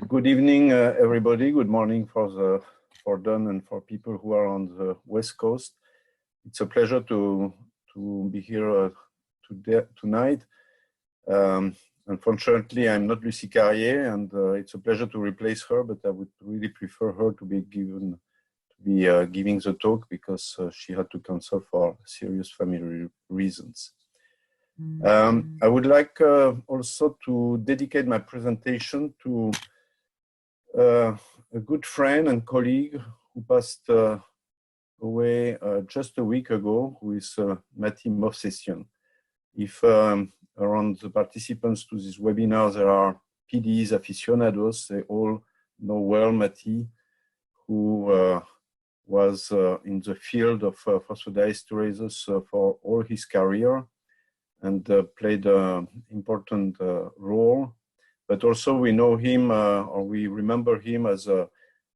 Good evening, everybody. Good morning for Don and for people who are on the West Coast. It's a pleasure to be here tonight. Unfortunately, I'm not Lucie Carrier, and it's a pleasure to replace her. But I would really prefer her to be giving the talk because she had to cancel for serious family reasons. I would like also to dedicate my presentation to a good friend and colleague who passed away just a week ago, who is Matti Movsessian. If around the participants to this webinar there are PDEs aficionados, they all know well Matti, who was in the field of phosphodiesterase for all his career and played an important role. But also we know him, or we remember him as a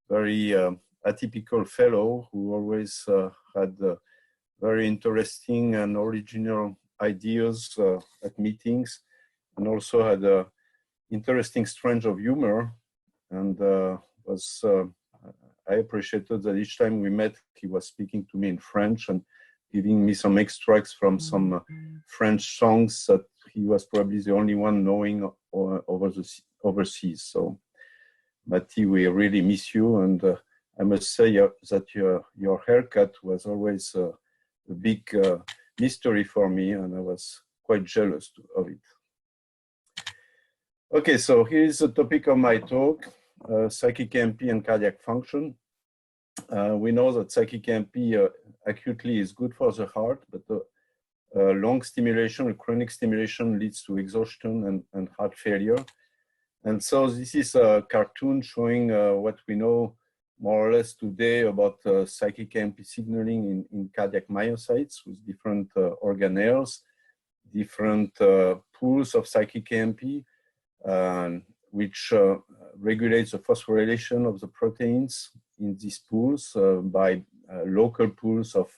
very atypical fellow who always had very interesting and original ideas at meetings, and also had an interesting strange of humor. And I appreciated that each time we met, he was speaking to me in French and giving me some extracts from some French songs that he was probably the only one knowing overseas. So, Matti, we really miss you, and I must say that your haircut was always a big mystery for me, and I was quite jealous of it. Okay, so here is the topic of my talk, cyclic EMP and cardiac function. We know that cyclic EMP acutely is good for the heart, but long stimulation or chronic stimulation leads to exhaustion and heart failure. And so this is a cartoon showing what we know more or less today about cyclic EMP signaling in cardiac myocytes with different organelles, different pools of cyclic EMP, which regulates the phosphorylation of the proteins in these pools by local pools of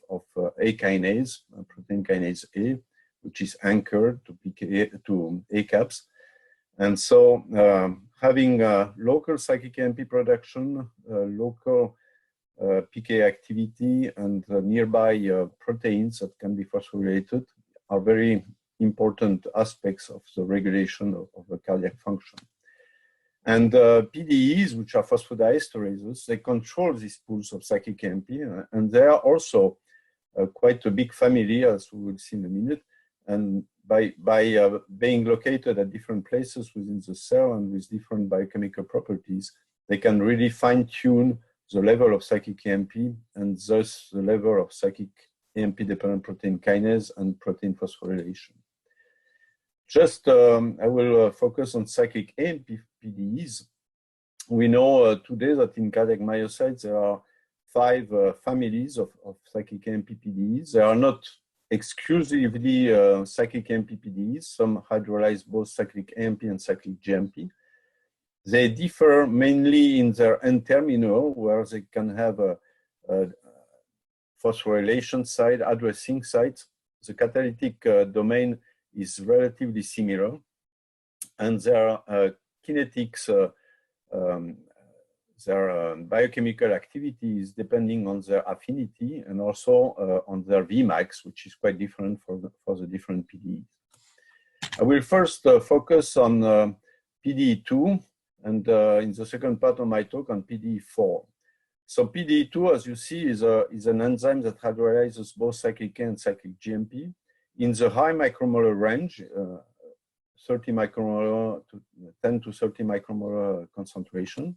A kinase, protein kinase A, which is anchored to A caps. And so having local cyclic EMP production, local PK activity, and nearby proteins that can be phosphorylated are very important aspects of the regulation of the cardiac function. And PDEs, which are phosphodiesterases, they control these pools of cyclic EMP, and they are also quite a big family, as we will see in a minute. And by being located at different places within the cell and with different biochemical properties, they can really fine-tune the level of cyclic EMP and thus the level of cyclic EMP-dependent protein kinase and protein phosphorylation. Just, I will focus on cyclic EMP PDEs. We know today that in cardiac myocytes there are 5 families of cyclic EMP PDEs. They are not exclusively cyclic EMP PDEs. Some hydrolyze both cyclic EMP and cyclic GMP. They differ mainly in their N-terminal, where they can have a phosphorylation site, addressing sites. The catalytic domain is relatively similar, and their kinetics, their biochemical activity is depending on their affinity and also on their Vmax, which is quite different for the different PDEs. I will first focus on PDE2, and in the second part of my talk on PDE4. So PDE2, as you see, is an enzyme that hydrolyzes both cyclic A and cyclic GMP in the high micromolar range, 30 micromolar to 10 to 30 micromolar concentration.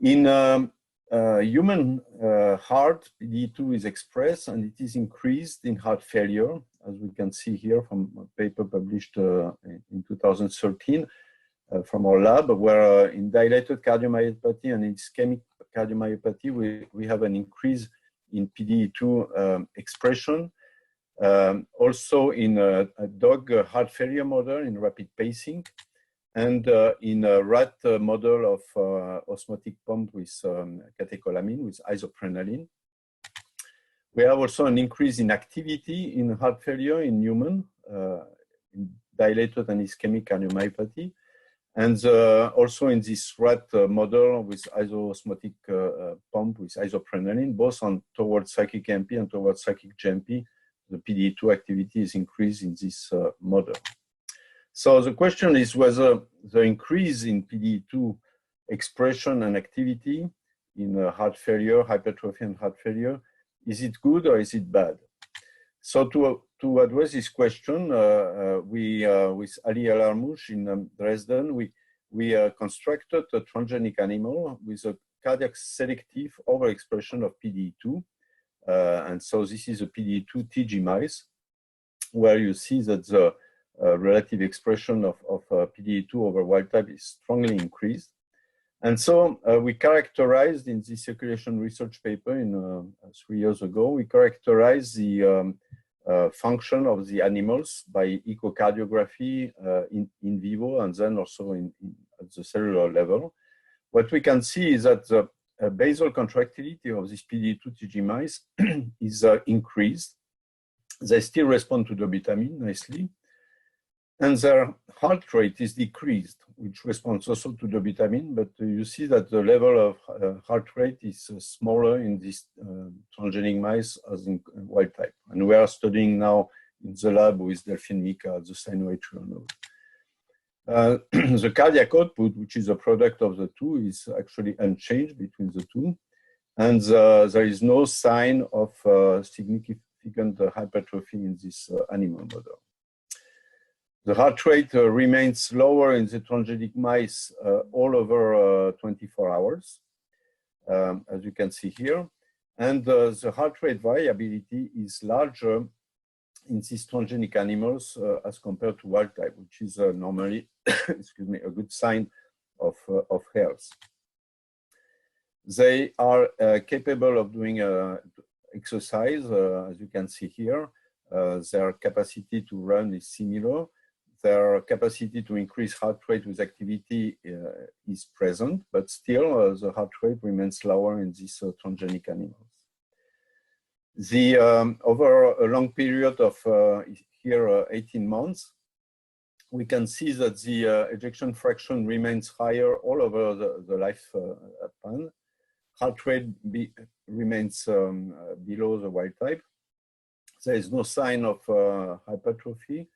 In human heart, PDE2 is expressed, and it is increased in heart failure, as we can see here from a paper published in 2013 from our lab, where in dilated cardiomyopathy and ischemic cardiomyopathy, we have an increase in PDE2 expression. Also in a dog heart failure model in rapid pacing, and in a rat model of osmotic pump with catecholamine, with isoprenaline. We have also an increase in activity in heart failure in human, in dilated and ischemic cardiomyopathy. And also in this rat model with isosmotic pump with isoprenaline, both towards cyclic AMP and towards cyclic GMP, the PDE2 activity is increased in this model. So the question is whether the increase in PDE2 expression and activity in heart failure, hypertrophy and heart failure, is it good or is it bad? So to address this question, with Ali El-Armouch in Dresden, we constructed a transgenic animal with a cardiac selective overexpression of PDE2. And so this is a PDE2 TG mice, where you see that the relative expression of PDE2 over wild type is strongly increased. And so we characterized in the circulation research paper 3 years ago, we characterized the function of the animals by echocardiography in vivo and then also at the cellular level. What we can see is that the basal contractility of this PDE2 TG mice is increased. They still respond to the vitamin nicely. And their heart rate is decreased, which responds also to the vitamin, but you see that the level of heart rate is smaller in these transgenic mice as in wild type. And we are studying now in the lab with Delphine Mika at the sinoatrial node. The cardiac output, which is a product of the two, is actually unchanged between the two. And there is no sign of significant hypertrophy in this animal model. The heart rate remains lower in the transgenic mice all over 24 hours, as you can see here. And the heart rate variability is larger in these transgenic animals as compared to wild type, which is normally, excuse me, a good sign of health. They are capable of doing exercise, as you can see here. Their capacity to run is similar. Their capacity to increase heart rate with activity is present, but still the heart rate remains lower in these transgenic animals. Over a long period of here 18 months, we can see that the ejection fraction remains higher all over the lifespan. Heart rate remains below the wild type. There is no sign of hypertrophy.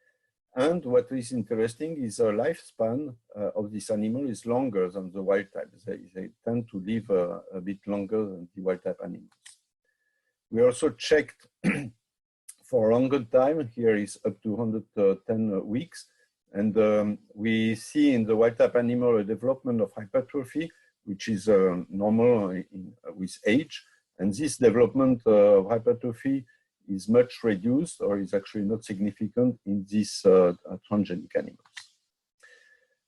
And what is interesting is the lifespan of this animal is longer than the wild type. They tend to live a bit longer than the wild type animals. We also checked for a longer time. Here is up to 110 weeks. And we see in the wild type animal a development of hypertrophy, which is normal with age. And this development of hypertrophy is much reduced or is actually not significant in these transgenic animals.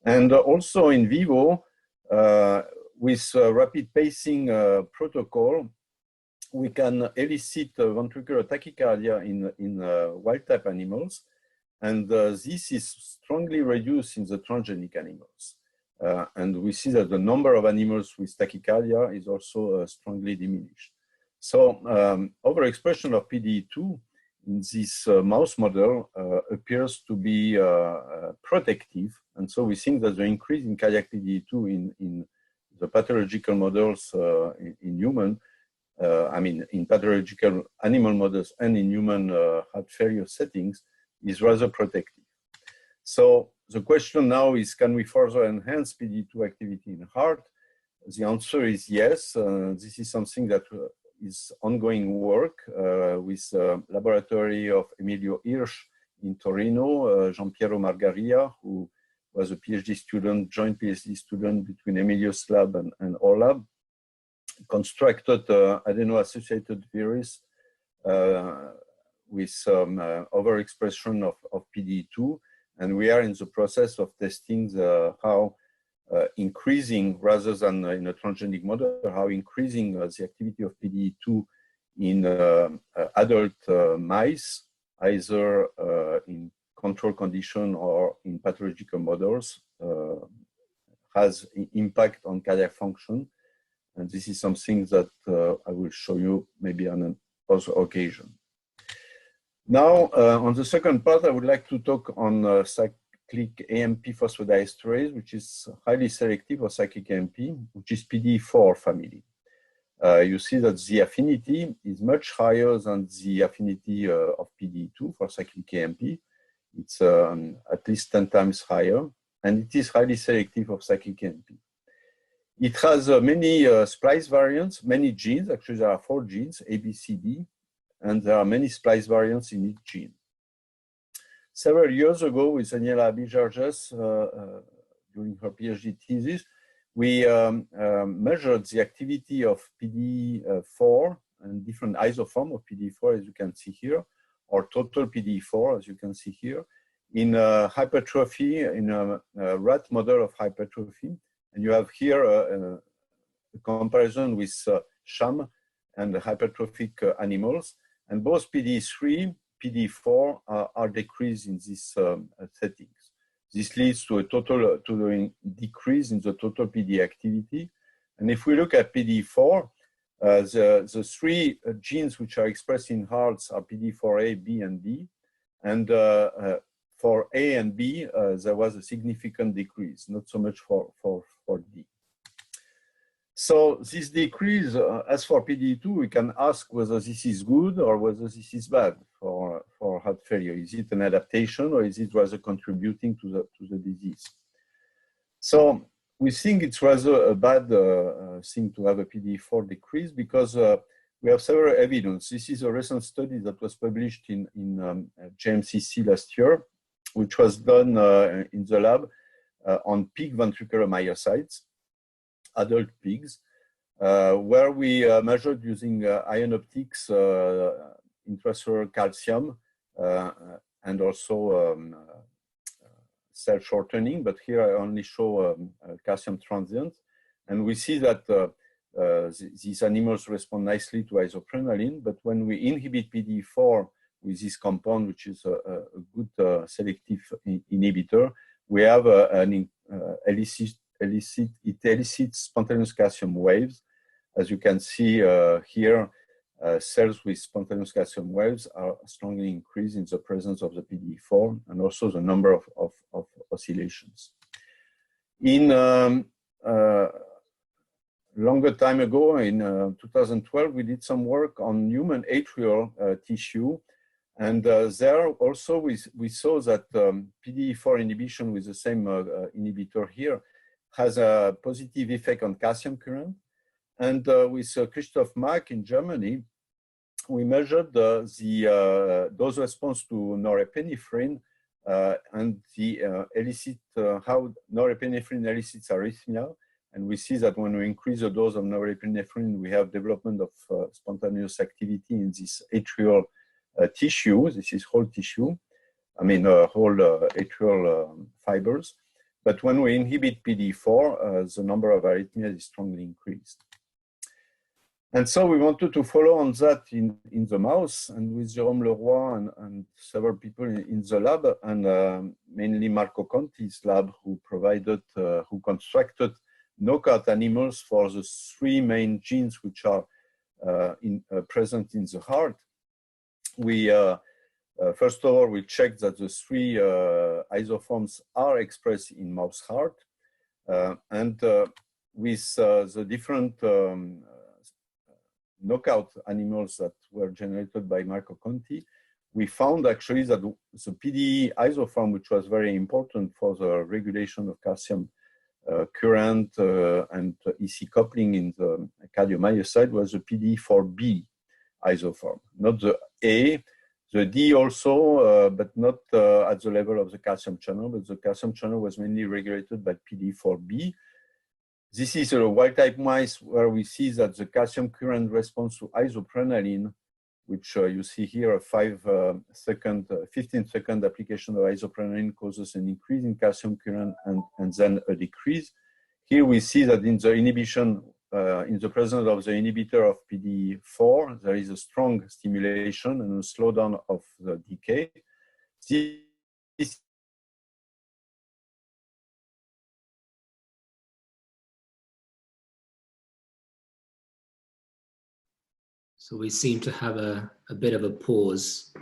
And also in vivo, with rapid pacing protocol, we can elicit ventricular tachycardia in wild type animals. And this is strongly reduced in the transgenic animals. And we see that the number of animals with tachycardia is also strongly diminished. So overexpression of PDE2 in this mouse model appears to be protective. And so we think that the increase in cardiac PDE2 in the pathological models in human, in pathological animal models and in human heart failure settings is rather protective. So the question now is, can we further enhance PDE2 activity in heart? The answer is yes. This is something that is ongoing work with laboratory of Emilio Hirsch in Torino, Giampiero Margaria, who was a PhD student, joint PhD student between Emilio's lab and our lab, constructed adeno-associated virus with overexpression of PDE2. And we are in the process of testing how increasing, rather than in a transgenic model, how increasing the activity of PDE2 in adult mice, either in control condition or in pathological models, has impact on cardiac function. And this is something that I will show you maybe on another occasion. Now, on the second part, I would like to talk on cyclic cyclic Emp phosphodiesterase, which is highly selective for cyclic Emp, which is PDE4 family. You see that the affinity is much higher than the affinity of PDE2 for cyclic Emp. It's at least 10 times higher, and it is highly selective of cyclic Emp. It has many splice variants, many genes. Actually, there are 4 genes, A, B, C, D, and there are many splice variants in each gene. Several years ago, with Daniela Abijarges, during her PhD thesis, we measured the activity of PDE4 and different isoforms of PDE4, as you can see here, or total PDE4, as you can see here, in hypertrophy, in a rat model of hypertrophy. And you have here a comparison with sham and the hypertrophic animals. And both PDE3, PDE4 are decreased in these settings. This leads to a decrease in the total PDE activity. And if we look at PDE4, the 3 genes which are expressed in hearts are PDE4A, B, and D. And for A and B, there was a significant decrease, not so much for D. So this decrease, as for PDE2, we can ask whether this is good or whether this is bad for heart failure. Is it an adaptation or is it rather contributing to the disease? So we think it's rather a bad thing to have a PDE4 decrease because we have several evidence. This is a recent study that was published in JMCC last year, which was done in the lab on pig ventricular myocytes, adult pigs, where we measured using ion optics intracellular calcium and also cell shortening, but here I only show calcium transient. And we see that these animals respond nicely to isoprenaline, but when we inhibit PDE4 with this compound, which is a good selective inhibitor, we have it elicits spontaneous calcium waves. As you can see here, cells with spontaneous calcium waves are strongly increased in the presence of the PDE4 and also the number of oscillations. In longer time ago, in 2012, we did some work on human atrial tissue. And there also we saw that PDE4 inhibition with the same inhibitor here has a positive effect on calcium current. And with Christoph Mack in Germany, we measured the dose response to norepinephrine and the how norepinephrine elicits arrhythmia. And we see that when we increase the dose of norepinephrine, we have development of spontaneous activity in this atrial tissue. This is whole tissue, I mean whole atrial fibers. But when we inhibit PDE4, the number of arrhythmias is strongly increased. And so we wanted to follow on that in the mouse, and with Jérôme Leroy and several people in the lab, and mainly Marco Conti's lab, who constructed knockout animals for the 3 main genes which are present in the heart. We first of all, we checked that the 3 isoforms are expressed in mouse heart, and with the different knockout animals that were generated by Marco Conti, we found actually that the PDE isoform, which was very important for the regulation of calcium current and EC coupling in the cardiomyocyte, was the PDE4B isoform, not the A. The D also, but not at the level of the calcium channel, but the calcium channel was mainly regulated by PDE4B. This is a wild-type mice where we see that the calcium current response to isoprenaline, which you see here, a 15-second application of isoprenaline causes an increase in calcium current and then a decrease. Here we see that in the inhibition, in the presence of the inhibitor of PDE4, there is a strong stimulation and a slowdown of the decay. So we seem to have a bit of a pause.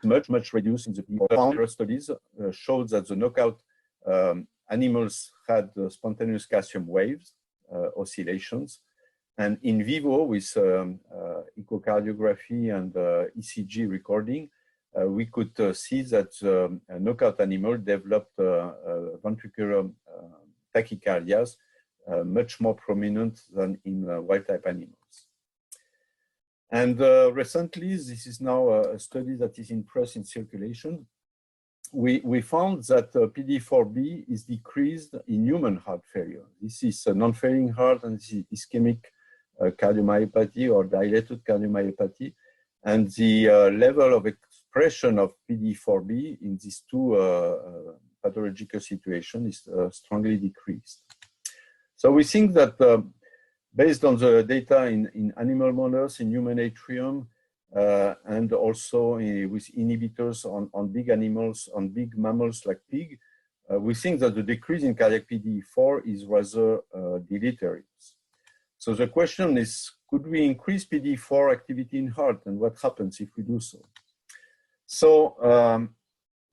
much reduced in the PDE4. Studies showed that the knockout animals had spontaneous calcium waves, oscillations, and in vivo with echocardiography and ECG recording, we could see that a knockout animal developed ventricular tachycardias much more prominent than in wild-type animals. And recently, this is now a study that is in press in circulation. We found that PDE4B is decreased in human heart failure. This is a non-failing heart and this is ischemic cardiomyopathy or dilated cardiomyopathy. And the level of expression of PDE4B in these two pathological situations is strongly decreased. So we think that based on the data in animal models, in human atrium, and also with inhibitors on big animals, on big mammals like pig, we think that the decrease in cardiac PDE4 is rather deleterious. So the question is, could we increase PDE4 activity in heart, and what happens if we do so? So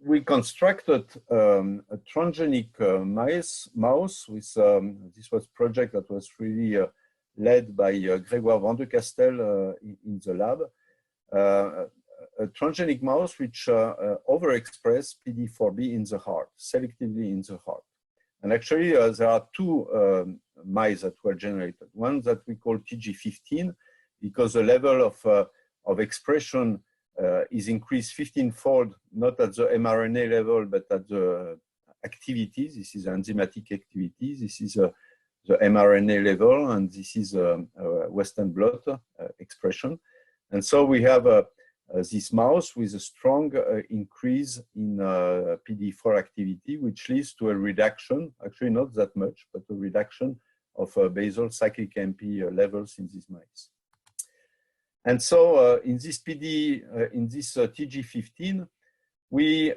we constructed a transgenic mouse with, this was a project that was really led by Grégoire Van de Castel in the lab. A transgenic mouse which overexpress PDE4B in the heart, selectively in the heart. And actually, there are two mice that were generated. One that we call TG15, because the level of expression is increased 15-fold, not at the mRNA level, but at the activity. This is enzymatic activity. This is the mRNA level, and this is Western blot expression. And so we have this mouse with a strong increase in PDE4 activity, which leads to a reduction, actually not that much, but a reduction of basal cyclic Emp levels in these mice. And so in this TG15, we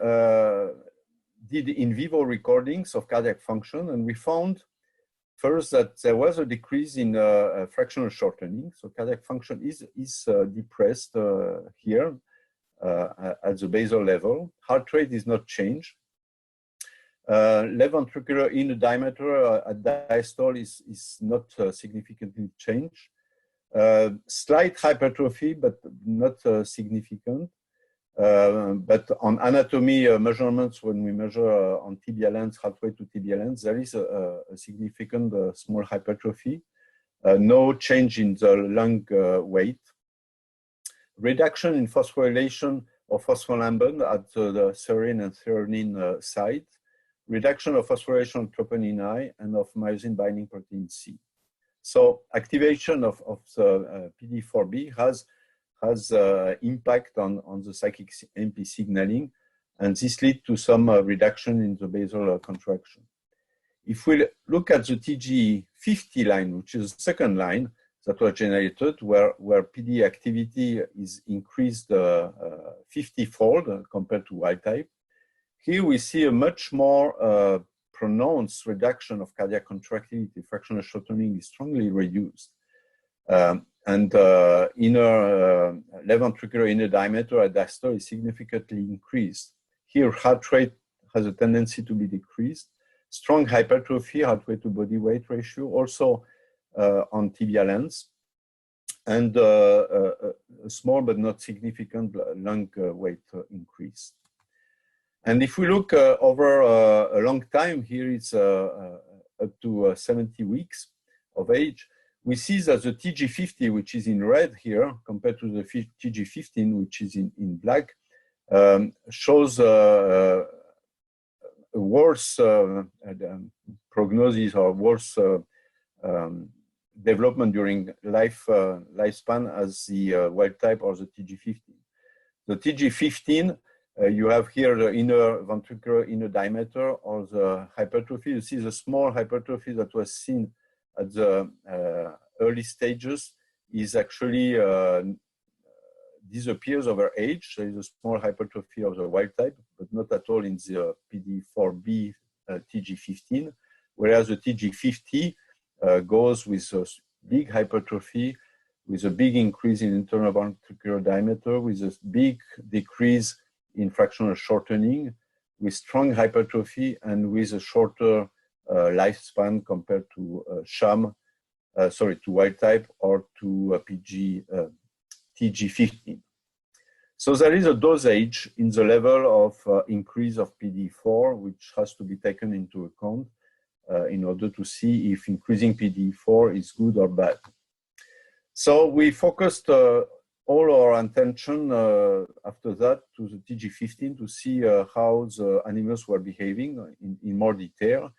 did in vivo recordings of cardiac function, and we found first that there was a decrease in fractional shortening. So cardiac function is depressed here at the basal level. Heart rate is not changed. Left ventricular inner diameter at diastole is not significantly changed. Slight hypertrophy, but not significant. But on anatomy measurements, when we measure on tibial ends, halfway to tibial ends, there is a significant small hypertrophy. No change in the lung weight. Reduction in phosphorylation of phospholamban at the serine and threonine site. Reduction of phosphorylation of troponin I and of myosin binding protein C. So activation of the PDE4B has impact on the cyclic Emp signaling, and this leads to some reduction in the basal contraction. If we look at the TG50 line, which is the second line that was generated, where PDE activity is increased 50-fold compared to wild type, here we see a much more pronounced reduction of cardiac contractility. Fractional shortening is strongly reduced. And inner left ventricular inner diameter at diastole is significantly increased. Here, heart rate has a tendency to be decreased. Strong hypertrophy, heart rate to body weight ratio, also on tibial ends, and a small but not significant lung weight increase. And if we look over a long time, here it's up to 70 weeks of age, we see that the TG50, which is in red here, compared to the TG15, which is in black, shows a worse prognosis or worse development during lifespan as the wild type or the TG15. The TG15, you have here the inner ventricular inner diameter or the hypertrophy. You see the small hypertrophy that was seen at the early stages is actually disappears over age. There is a small hypertrophy of the wild type, but not at all in the PDE4B TG15, whereas the TG50 goes with a big hypertrophy, with a big increase in internal ventricular diameter, with a big decrease in fractional shortening with strong hypertrophy and with a shorter lifespan compared to to wild type or to TG15. So there is a dosage in the level of increase of PDE4, which has to be taken into account in order to see if increasing PDE4 is good or bad. So we focused all our attention after that to the TG15 to see how the animals were behaving in more detail.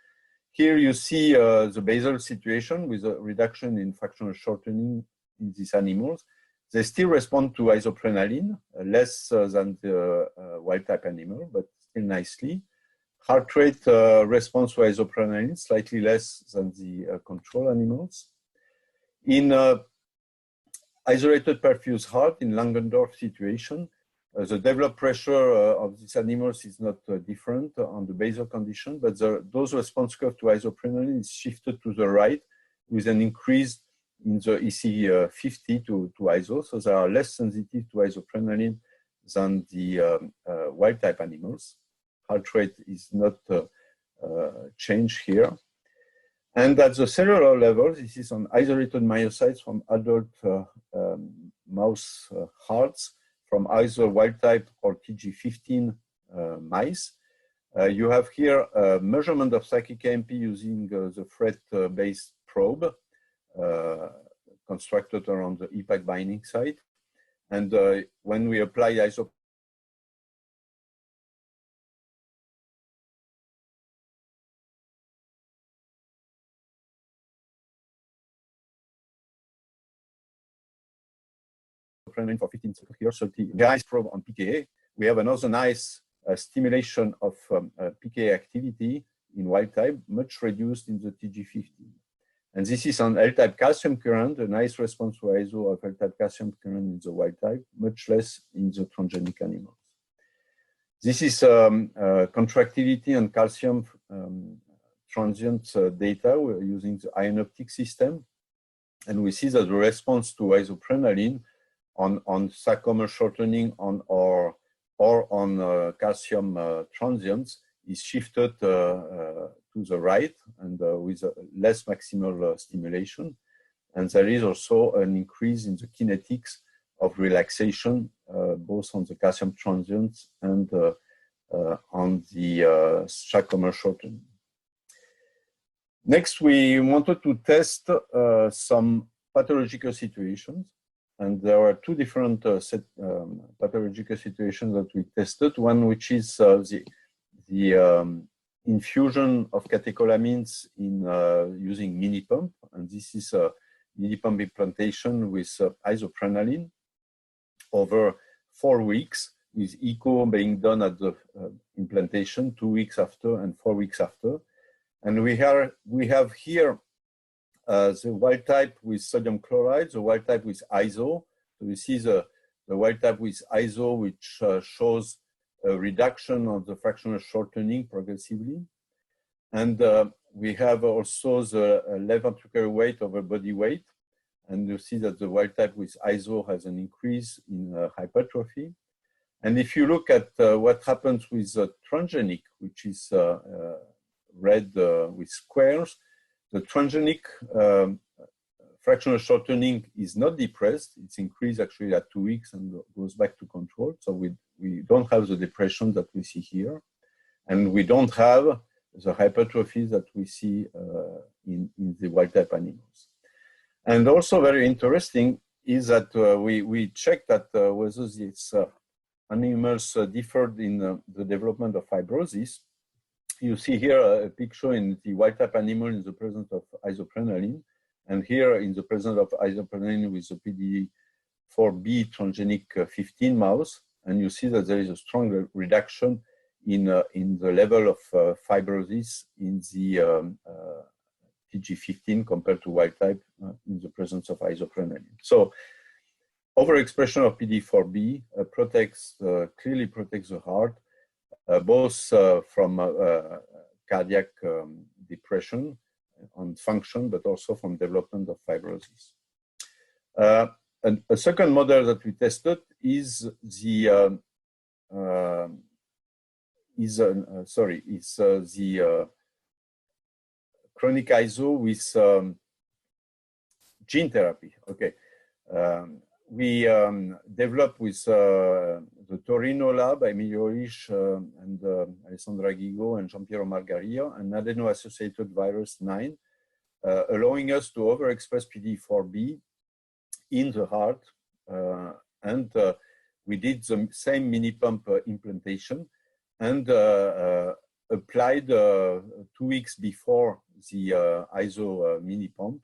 Here you see the basal situation with a reduction in fractional shortening in these animals. They still respond to isoprenaline, less than the wild type animal, but still nicely. Heart rate response to isoprenaline, slightly less than the control animals. In isolated perfused heart, in Langendorf situation, the developed pressure of these animals is not different on the basal condition, but the dose response curve to isoprenaline is shifted to the right with an increase in the EC50 to ISO. So they are less sensitive to isoprenaline than the wild type animals. Heart rate is not changed here. And at the cellular level, this is on isolated myocytes from adult mouse hearts from either wild type or TG15 mice. You have here a measurement of cyclic AMP using the FRET-based probe constructed around the EPAC binding site. And when we apply isoprenaline for 15 seconds here, 30 guys probe on PKA, we have another nice stimulation of PKA activity in wild type, much reduced in the TG15. And this is on L-type calcium current, a nice response to ISO of L-type calcium current in the wild type, much less in the transgenic animals. This is contractility and calcium transient data. We're using the ionoptic system. And we see that the response to isoprenaline on sarcoma shortening or on calcium transients is shifted to the right and with less maximal stimulation. And there is also an increase in the kinetics of relaxation, both on the calcium transients and on the sarcoma shortening. Next, we wanted to test some pathological situations. And there are two different pathological situations that we tested. One, which is the infusion of catecholamines in using mini pump, and this is a mini pump implantation with isoprenaline over 4 weeks, with echo being done at the implantation 2 weeks after and 4 weeks after. And we have here the wild type with sodium chloride, the wild type with ISO. So you see the wild type with ISO, which shows a reduction of the fractional shortening progressively. And we have also the left ventricular weight over body weight. And you see that the wild type with ISO has an increase in hypertrophy. And if you look at what happens with the transgenic, which is red with squares, the transgenic fractional shortening is not depressed. It's increased actually at 2 weeks and goes back to control. So we don't have the depression that we see here. And we don't have the hypertrophy that we see in the wild type animals. And also very interesting is that we checked that whether these animals differed in the development of fibrosis. You see here a picture in the wild type animal in the presence of isoprenaline, and here in the presence of isoprenaline with the PDE4B transgenic 15 mouse, and you see that there is a strong reduction in the level of fibrosis in the TG15 compared to wild type in the presence of isoprenaline. So overexpression of PDE4B clearly protects the heart, both from cardiac depression on function, but also from development of fibrosis. And a second model that we tested is the the chronic ISO with gene therapy. Okay, we developed with the Torino lab, Emilio Isch and Alessandra Ghigo and Giampiero Margaria, an adeno-associated virus 9, allowing us to overexpress PDE4B in the heart, and we did the same mini pump implantation and applied 2 weeks before the ISO mini pump,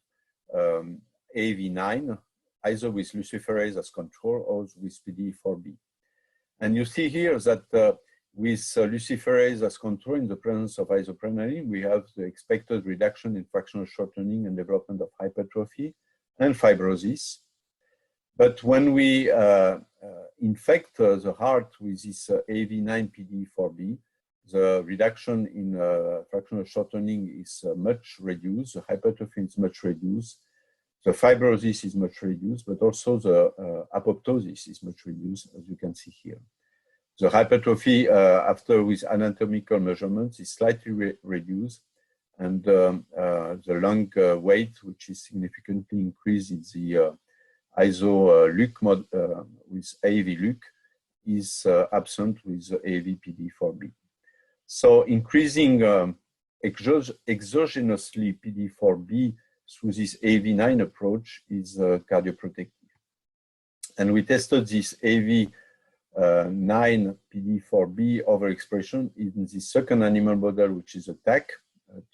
AV9, either with luciferase as control or with PDE4B. And you see here that with luciferase as control in the presence of isoprenaline, we have the expected reduction in fractional shortening and development of hypertrophy and fibrosis. But when we infect the heart with this AV9 PDE4B, the reduction in fractional shortening is much reduced, the hypertrophy is much reduced, the fibrosis is much reduced, but also the apoptosis is much reduced, as you can see here. The hypertrophy, after with anatomical measurements, is slightly reduced, and the lung weight, which is significantly increased in the ISO-LUC with AV-LUC, is absent with AV-PD4B. So increasing exogenously PD4B through this AV9 approach is cardioprotective. And we tested this AV9 PD4B overexpression in the second animal model, which is a TAC,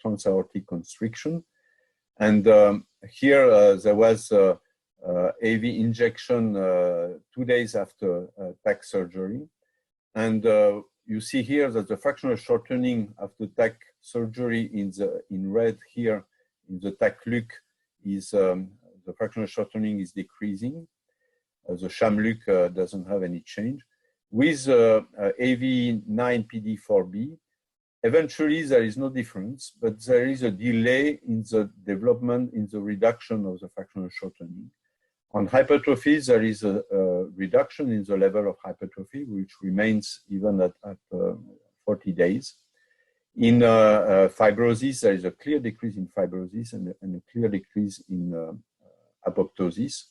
transaortic constriction. And here there was AV injection 2 days after TAC surgery. And you see here that the fractional shortening after TAC surgery in red here in the TAC-LUC is the fractional shortening is decreasing. The sham-LUC doesn't have any change. With AV9-PD4B, eventually there is no difference, but there is a delay in the development, in the reduction of the fractional shortening. On hypertrophy, there is a reduction in the level of hypertrophy, which remains even at 40 days. In fibrosis, there is a clear decrease in fibrosis and a clear decrease in apoptosis.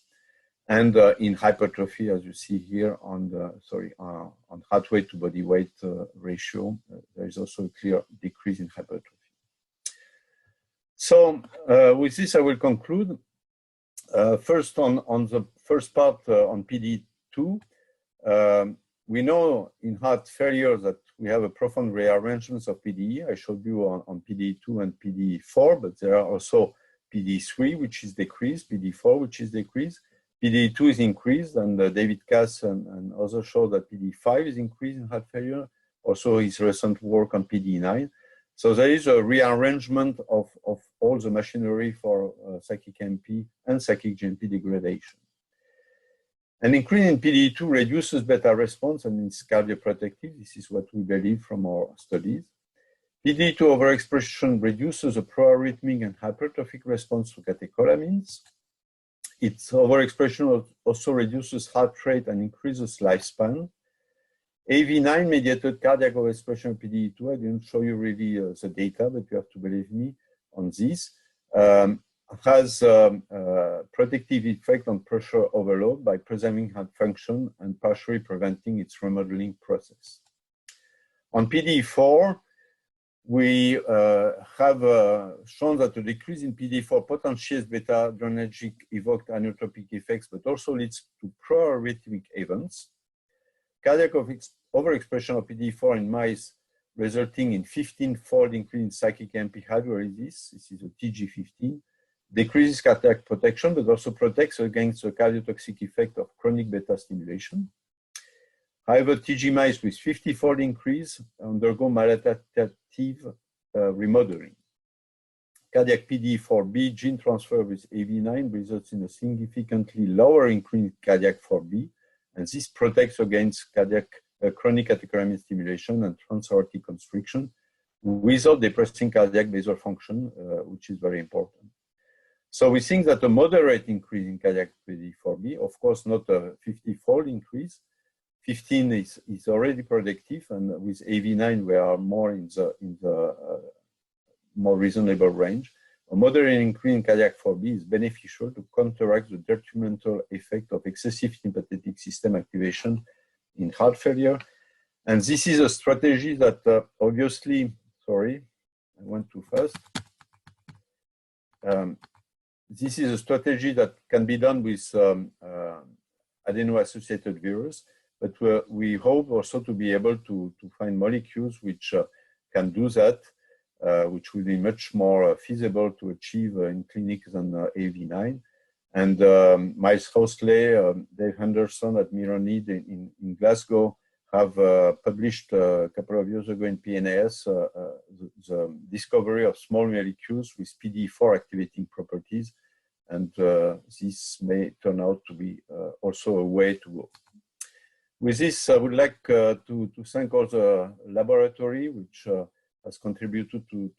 And in hypertrophy, as you see here on the, on heart weight to body weight ratio, there is also a clear decrease in hypertrophy. So with this, I will conclude. First, on the first part on PDE2, we know in heart failure that we have a profound rearrangements of PDE. I showed you on PDE2 and PDE4, but there are also PDE3, which is decreased, PDE4, which is decreased. PDE2 is increased, and David Cass and others show that PDE5 is increased in heart failure. Also, his recent work on PDE9. So there is a rearrangement of all the machinery for cyclic MP and cyclic GMP degradation. An increase in PDE2 reduces beta response and is cardioprotective. This is what we believe from our studies. PDE2 overexpression reduces the proarrhythmic and hypertrophic response to catecholamines. Its overexpression also reduces heart rate and increases lifespan. AV9 mediated cardiac overexpression of PDE2, I didn't show you really the data, but you have to believe me on this, has protective effect on pressure overload by preserving heart function and partially preventing its remodeling process. On PDE4, we have shown that the decrease in PDE4 potentiates beta-adrenergic evoked inotropic effects, but also leads to proarrhythmic events. Cardiac overexpression of PDE4 in mice resulting in 15-fold increase in cyclic MP hydrolysis, this is a TG15, decreases cardiac protection, but also protects against the cardiotoxic effect of chronic beta stimulation. However, TG mice with 50-fold increase undergo maladaptive remodeling. Cardiac PDE4B gene transfer with AV9 results in a significantly lower increase in cardiac 4B, and this protects against cardiac chronic catecholamine stimulation and transaortic constriction without depressing cardiac basal function, which is very important. So we think that a moderate increase in cardiac PDE4B, of course not a 50-fold increase, 15 is already predictive, and with AV9 we are more in the more reasonable range. A moderate increase in cardiac 4B is beneficial to counteract the detrimental effect of excessive sympathetic system activation in heart failure. And this is a strategy that obviously, sorry, I went too fast. This is a strategy that can be done with adeno-associated virus, but we hope also to be able to find molecules which can do that, which will be much more feasible to achieve in clinics than AV9. And Miles Housley, Dave Henderson at Mironid in Glasgow have published a couple of years ago in PNAS the discovery of small molecules with PDE4 activating properties. And this may turn out to be also a way to go. With this, I would like to thank all the laboratory which has contributed to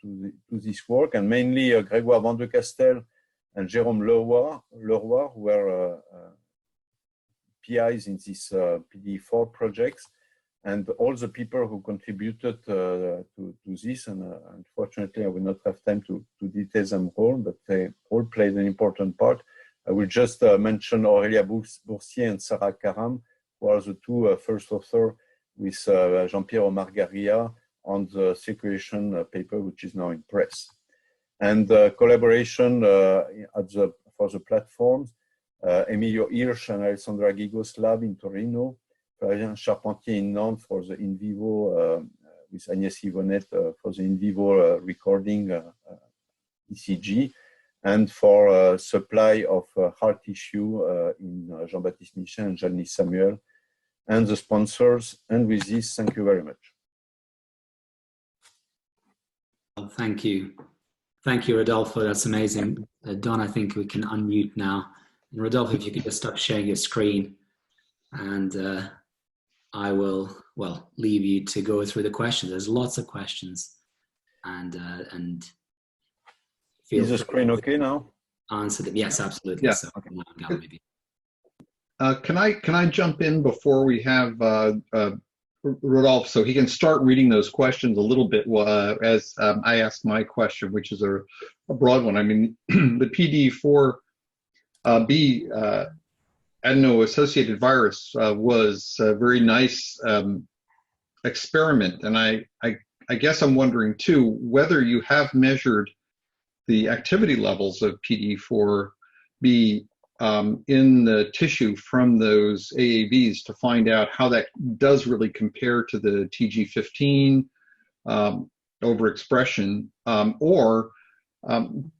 this work, and mainly Grégoire Van de Castel and Jérôme Leroy, who were PIs in this PDE4 projects, and all the people who contributed to this. And unfortunately, I will not have time to detail them all, but they all played an important part. I will just mention Aurélia Boursier and Sarah Karam, who are the two first authors with Jean-Pierre Margaria on the circulation paper, which is now in press. And collaboration for the platforms, Emilio Hirsch and Alessandra Gigo's lab in Torino, Flavien Charpentier in Nantes for the in vivo, with Agnès Yvonnette for the in vivo recording ECG, and for supply of heart tissue in Jean-Baptiste Michel and Jalny Samuel, and the sponsors. And with this, thank you very much. Well, thank you. Thank you, Rodolfo. That's amazing. Don, I think we can unmute now. And Rodolfo, if you could just stop sharing your screen, and I will, well, leave you to go through the questions. There's lots of questions, and feel is the screen okay now? Answer them. Yes, absolutely. Yeah. So, maybe. Can I jump in before we have Rodolphe, so he can start reading those questions a little bit as I ask my question, which is a broad one. I mean, the PDE4B adeno-associated virus was a very nice experiment, and I guess I'm wondering too whether you have measured the activity levels of PDE4B in the tissue from those AAVs to find out how that does really compare to the TG15 overexpression,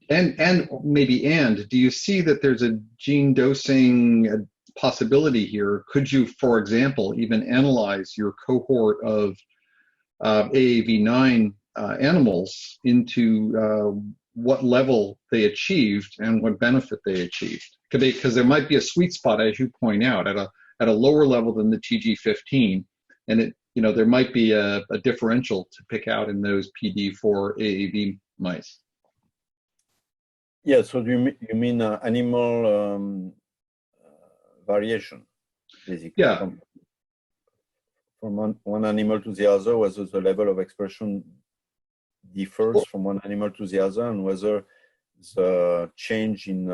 and do you see that there's a gene dosing possibility here? Could you, for example, even analyze your cohort of AAV9 animals into what level they achieved and what benefit they achieved? Because there might be a sweet spot, as you point out, at a lower level than the TG15, and there might be a differential to pick out in those PDE4 AAV mice. Yeah, so you mean animal variation, basically? Yeah. From one animal to the other, whether the level of expression differs from one animal to the other, and whether the change in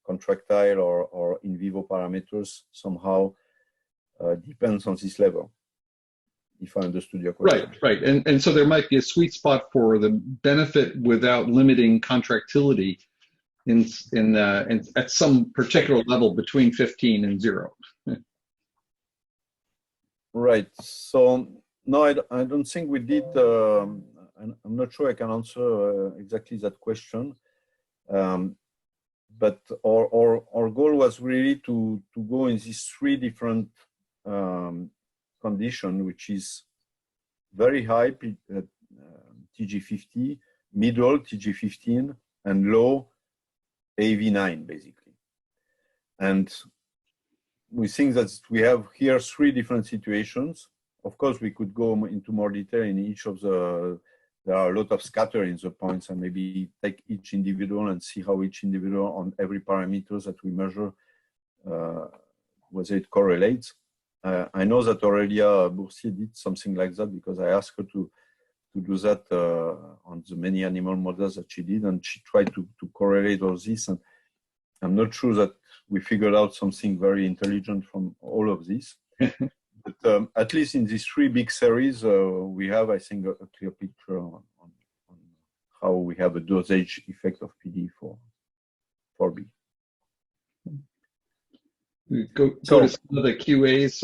contractile or in vivo parameters somehow depends on this level, if I understood your question. Right. And so there might be a sweet spot for the benefit without limiting contractility at some particular level between 15 and 0. Right. So no, I don't think we did. I'm not sure I can answer exactly that question. But our goal was really to go in these three different conditions, which is very high TG50, middle TG15, and low AV9, basically. And we think that we have here three different situations. Of course, we could go into more detail in each of the. There are a lot of scatter in the points, and maybe take each individual and see how each individual on every parameter that we measure, whether it correlates. I know that Aurelia Boursier did something like that because I asked her to do that on the many animal models that she did, and she tried to correlate all this. And I'm not sure that we figured out something very intelligent from all of this. But at least in these three big series, we have, I think, a clear picture on how we have a dosage effect of PDE for B. Go to some of the QAs.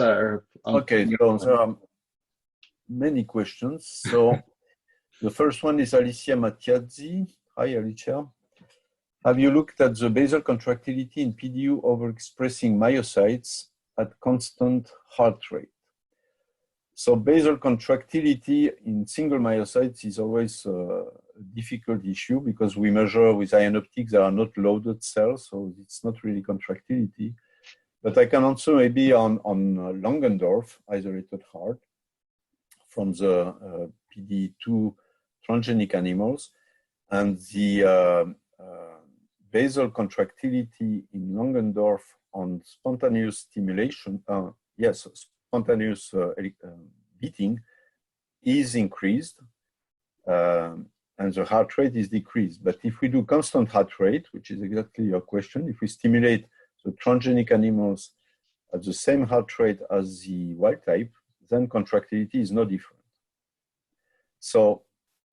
Okay, so there are many questions. So the first one is Alicia Mattiazzi. Hi, Alicia. Have you looked at the basal contractility in PDU overexpressing myocytes at constant heart rate? So basal contractility in single myocytes is always a difficult issue because we measure with ion optics, they are not loaded cells, so it's not really contractility. But I can answer maybe on Langendorf isolated heart from the PDE2 transgenic animals, and the basal contractility in Langendorf on spontaneous stimulation, spontaneous beating is increased, and the heart rate is decreased. But if we do constant heart rate, which is exactly your question, if we stimulate the transgenic animals at the same heart rate as the wild type, then contractility is no different. So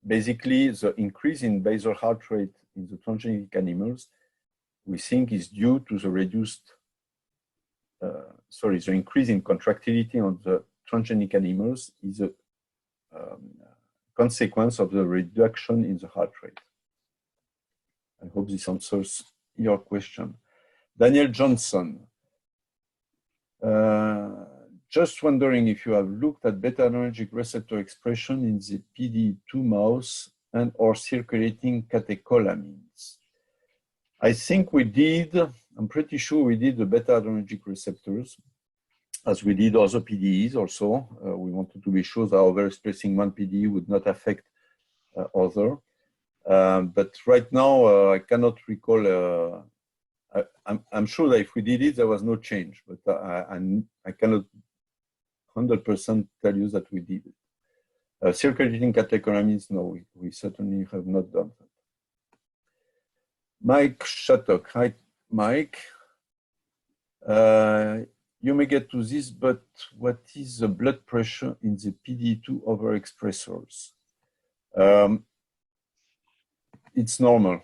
basically, the increase in basal heart rate in the transgenic animals, we think is due to the reduced, the increase in contractility on the transgenic animals is a consequence of the reduction in the heart rate. I hope this answers your question. Daniel Johnson, just wondering if you have looked at beta-adrenergic receptor expression in the PDE2 mouse and or circulating catecholamines. I think we did, I'm pretty sure we did the beta-adrenergic receptors, as we did other PDEs also. We wanted to be sure that overexpressing one PDE would not affect other. But right now, I cannot recall. I'm sure that if we did it, there was no change, but I cannot 100% tell you that we did it. Circulating catecholamines, no, we certainly have not done that. Mike Shattuck, hi Mike. You may get to this, but what is the blood pressure in the PDE2 overexpressors? It's normal.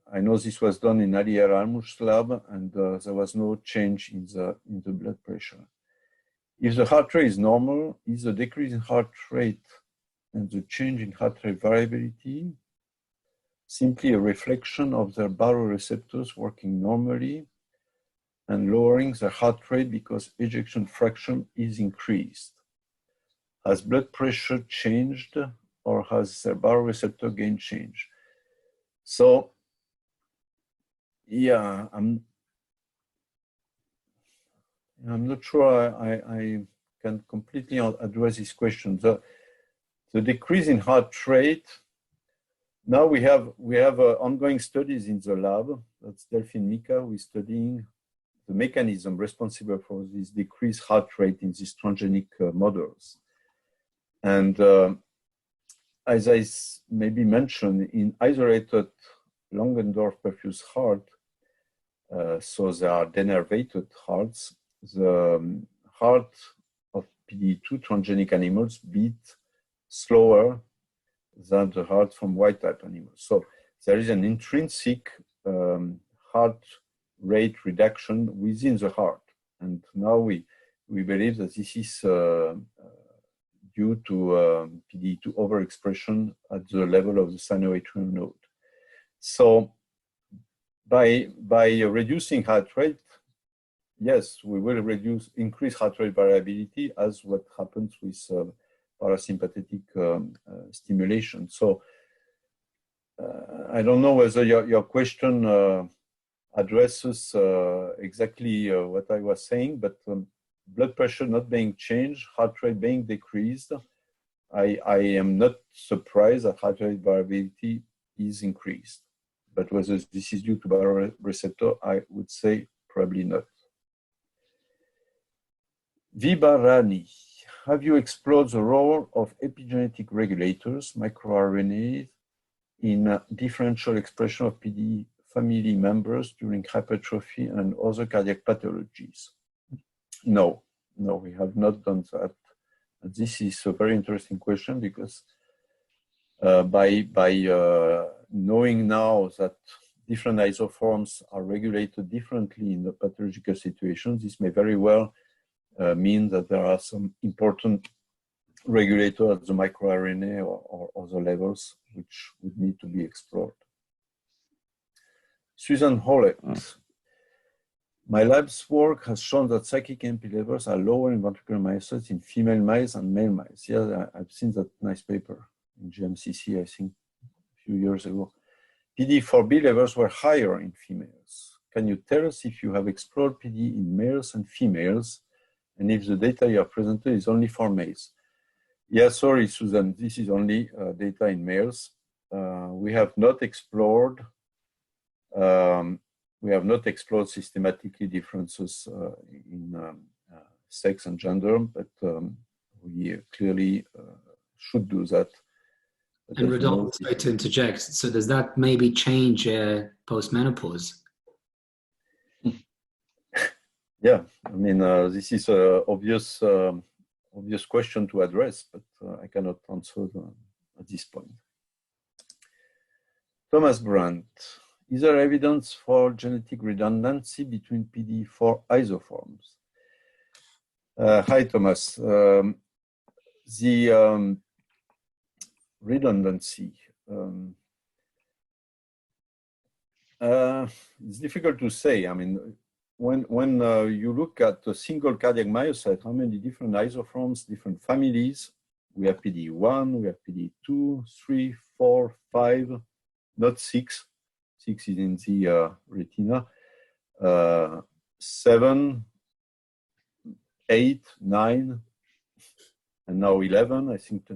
I know this was done in Ali Al-Almush's lab, and there was no change in the blood pressure. If the heart rate is normal, is the decrease in heart rate and the change in heart rate variability simply a reflection of their baroreceptors working normally and lowering their heart rate because ejection fraction is increased? Has blood pressure changed, or has their baroreceptor gain changed? So, yeah, I'm not sure I can completely address this question. The decrease in heart rate, now we have ongoing studies in the lab. That's Delphine Mika, who is studying the mechanism responsible for this decreased heart rate in these transgenic models. And as I maybe mentioned, in isolated Langendorf perfused heart, so they are denervated hearts, the heart of PDE2 transgenic animals beat slower than the heart from wild type animals. So there is an intrinsic heart rate reduction within the heart. And now we believe that this is due to PDE2 overexpression at the level of the sinoatrial node. So by reducing heart rate, yes, we will increase heart rate variability as what happens with parasympathetic stimulation. So I don't know whether your question addresses exactly what I was saying, but blood pressure not being changed, heart rate being decreased, I am not surprised that heart rate variability is increased. But whether this is due to baroreceptor, I would say probably not. Vibarani, have you explored the role of epigenetic regulators, microRNAs, in differential expression of PDE family members during hypertrophy and other cardiac pathologies? No, we have not done that. This is a very interesting question because by knowing now that different isoforms are regulated differently in the pathological situations, this may very well mean that there are some important regulators at the microRNA or other levels which would need to be explored. Susan Hollett. My lab's work has shown that cyclic AMP levels are lower in ventricular myocytes in female mice and male mice. Yeah, I've seen that nice paper in GMCC, I think, a few years ago. PDE4B levels were higher in females. Can you tell us if you have explored PDE in males and females, and if the data you have presented is only for males? Yeah, sorry, Susan, this is only data in males. We have not explored systematically differences in sex and gender, but we clearly should do that. But and Rodolphe, sorry to interject, so does that maybe change post-menopause? Yeah, I mean, this is an obvious question to address, but I cannot answer at this point. Thomas Brandt. Is there evidence for genetic redundancy between PDE4 isoforms? Hi, Thomas. The redundancy. It's difficult to say. I mean, when you look at a single cardiac myocyte, how many different isoforms, different families? We have PDE1, we have PDE2, 3, 4, 5, not 6. 6 is in the retina. 7, 8, 9, and now 11. I think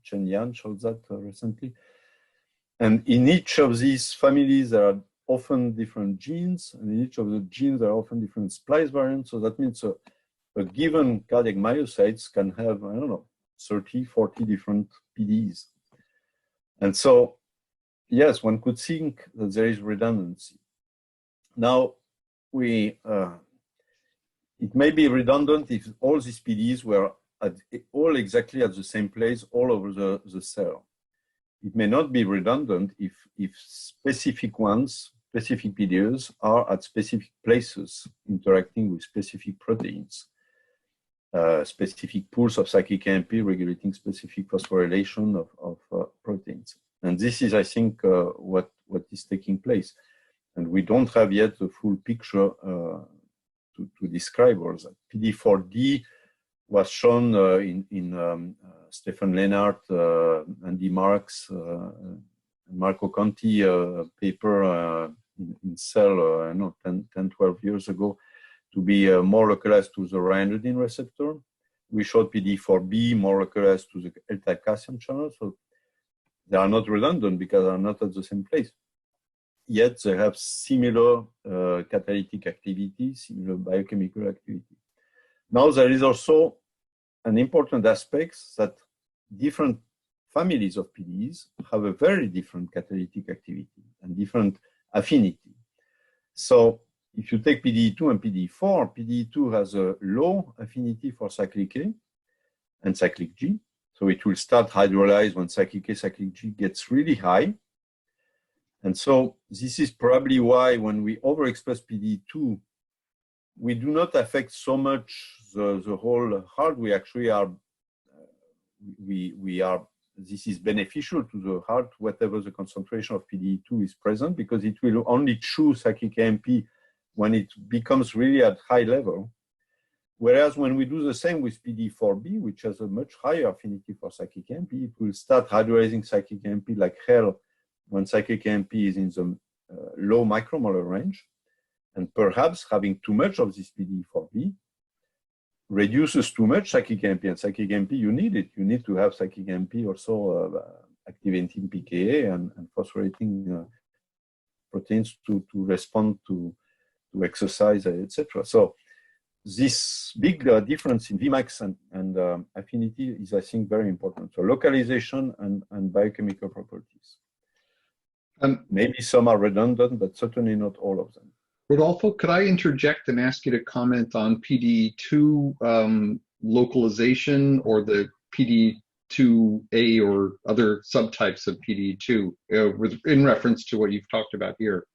Chen Yan showed that recently. And in each of these families, there are often different genes, and in each of the genes, there are often different splice variants. So that means a given cardiac myocytes can have, I don't know, 30, 40 different PDEs. And so, yes, one could think that there is redundancy. Now, it may be redundant if all these PDEs were all exactly at the same place all over the cell. It may not be redundant if specific ones, specific PDEs, are at specific places interacting with specific proteins, specific pools of cyclic AMP regulating specific phosphorylation of proteins. And this is, I think, what is taking place. And we don't have yet the full picture to describe all that. PDE4D was shown in Stefan Lennart, Andy Marks, and Marco Conti paper in Cell, I know, 10, 12 years ago, to be more localized to the ryanodine receptor. We showed PDE4B more localized to the L-type calcium channel. So they are not redundant because they are not at the same place. Yet they have similar catalytic activity, similar biochemical activity. Now there is also an important aspect that different families of PDEs have a very different catalytic activity and different affinity. So if you take PDE2 and PDE4, PDE2 has a low affinity for cyclic A and cyclic G. So it will start hydrolyzed when cyclic A, cyclic G gets really high. And so this is probably why when we overexpress PDE2, we do not affect so much the whole heart. We actually are, this is beneficial to the heart, whatever the concentration of PDE2 is present, because it will only chew cyclic AMP when it becomes really at high level. Whereas when we do the same with PDE4B, which has a much higher affinity for cyclic AMP, it will start hydrolyzing cyclic AMP like hell when cyclic AMP is in the low micromolar range. And perhaps having too much of this PDE4B reduces too much cyclic AMP. And cyclic AMP, you need it. You need to have cyclic AMP also activating pKa and phosphorylating proteins to respond to exercise, etc. So this big difference in Vmax and affinity is, I think, very important. So localization and biochemical properties. Maybe some are redundant, but certainly not all of them. Rodolfo, could I interject and ask you to comment on PDE2 localization or the PDE2A or other subtypes of PDE2 in reference to what you've talked about here?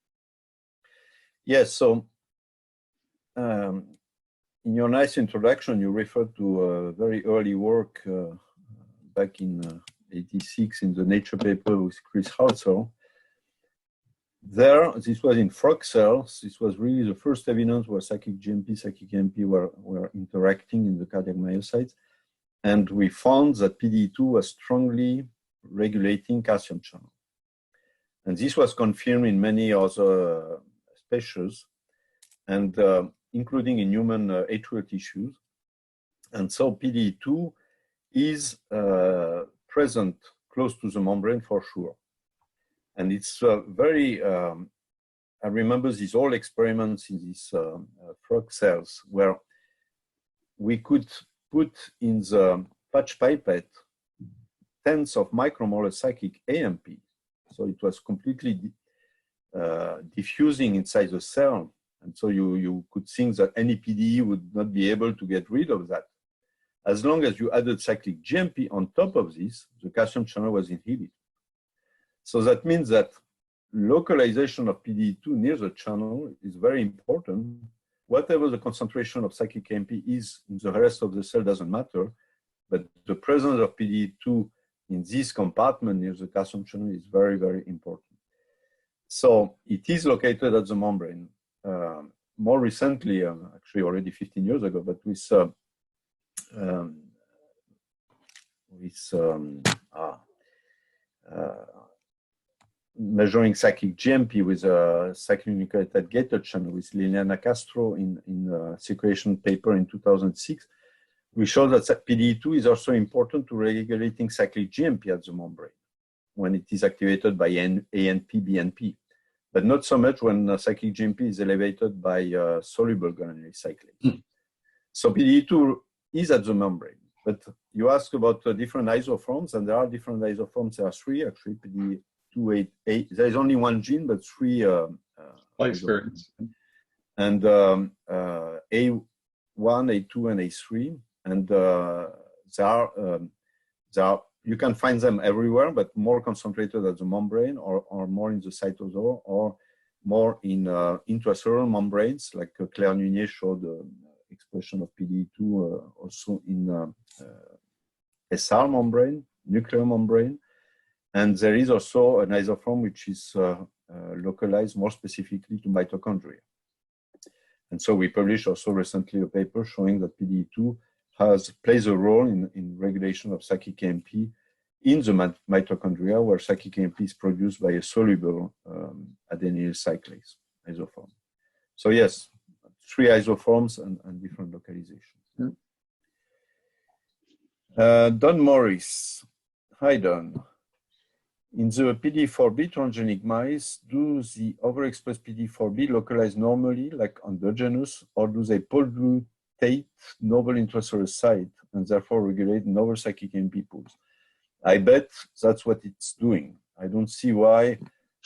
Yes, so in your nice introduction, you referred to a very early work back in '86 in the Nature paper with Chris Hartzell. There, this was in frog cells. This was really the first evidence where cyclic GMP, cyclic MP were interacting in the cardiac myocytes. And we found that PDE2 was strongly regulating calcium channel. And this was confirmed in many other species, and including in human atrial tissues. And so PDE2 is present close to the membrane for sure. And it's very, I remember these old experiments in these frog cells where we could put in the patch pipette tens of micromolar cyclic AMP. So it was completely diffusing inside the cell. And so you could think that any PDE would not be able to get rid of that. As long as you added cyclic GMP on top of this, the calcium channel was inhibited. So that means that localization of PDE2 near the channel is very important. Whatever the concentration of cyclic AMP is in the rest of the cell doesn't matter, but the presence of PDE2 in this compartment near the calcium channel is very, very important. So it is located at the membrane. More recently, actually already 15 years ago, but measuring cyclic GMP with a cyclic nucleotide gated channel with Liliana Castro in a circulation paper in 2006, we showed that PDE2 is also important to regulating cyclic GMP at the membrane when it is activated by ANP, BNP, but not so much when cyclic GMP is elevated by soluble guanylate cyclase. So PDE2 is at the membrane. But you ask about different isoforms, and there are different isoforms. There are three, actually, PDE2A. There is only one gene, but three. Experience. And A1, A2, and A3. And you can find them everywhere, but more concentrated at the membrane or more in the cytosol or more in intracellular membranes, like Claire Nunier showed expression of PDE2 also in SR membrane, nuclear membrane. And there is also an isoform which is localized more specifically to mitochondria. And so we published also recently a paper showing that PDE2 plays a role in regulation of cyclic AMP in the mitochondria, where cyclic AMP is produced by a soluble adenyl cyclase isoform. So yes, three isoforms and different localizations. Don Morris. Hi, Don. In the PDE4B transgenic mice, do the overexpressed PDE4B localize normally, like endogenous, or do they pollute novel intracellular site and therefore regulate novel cyclic AMP pools? I bet that's what it's doing. I don't see why,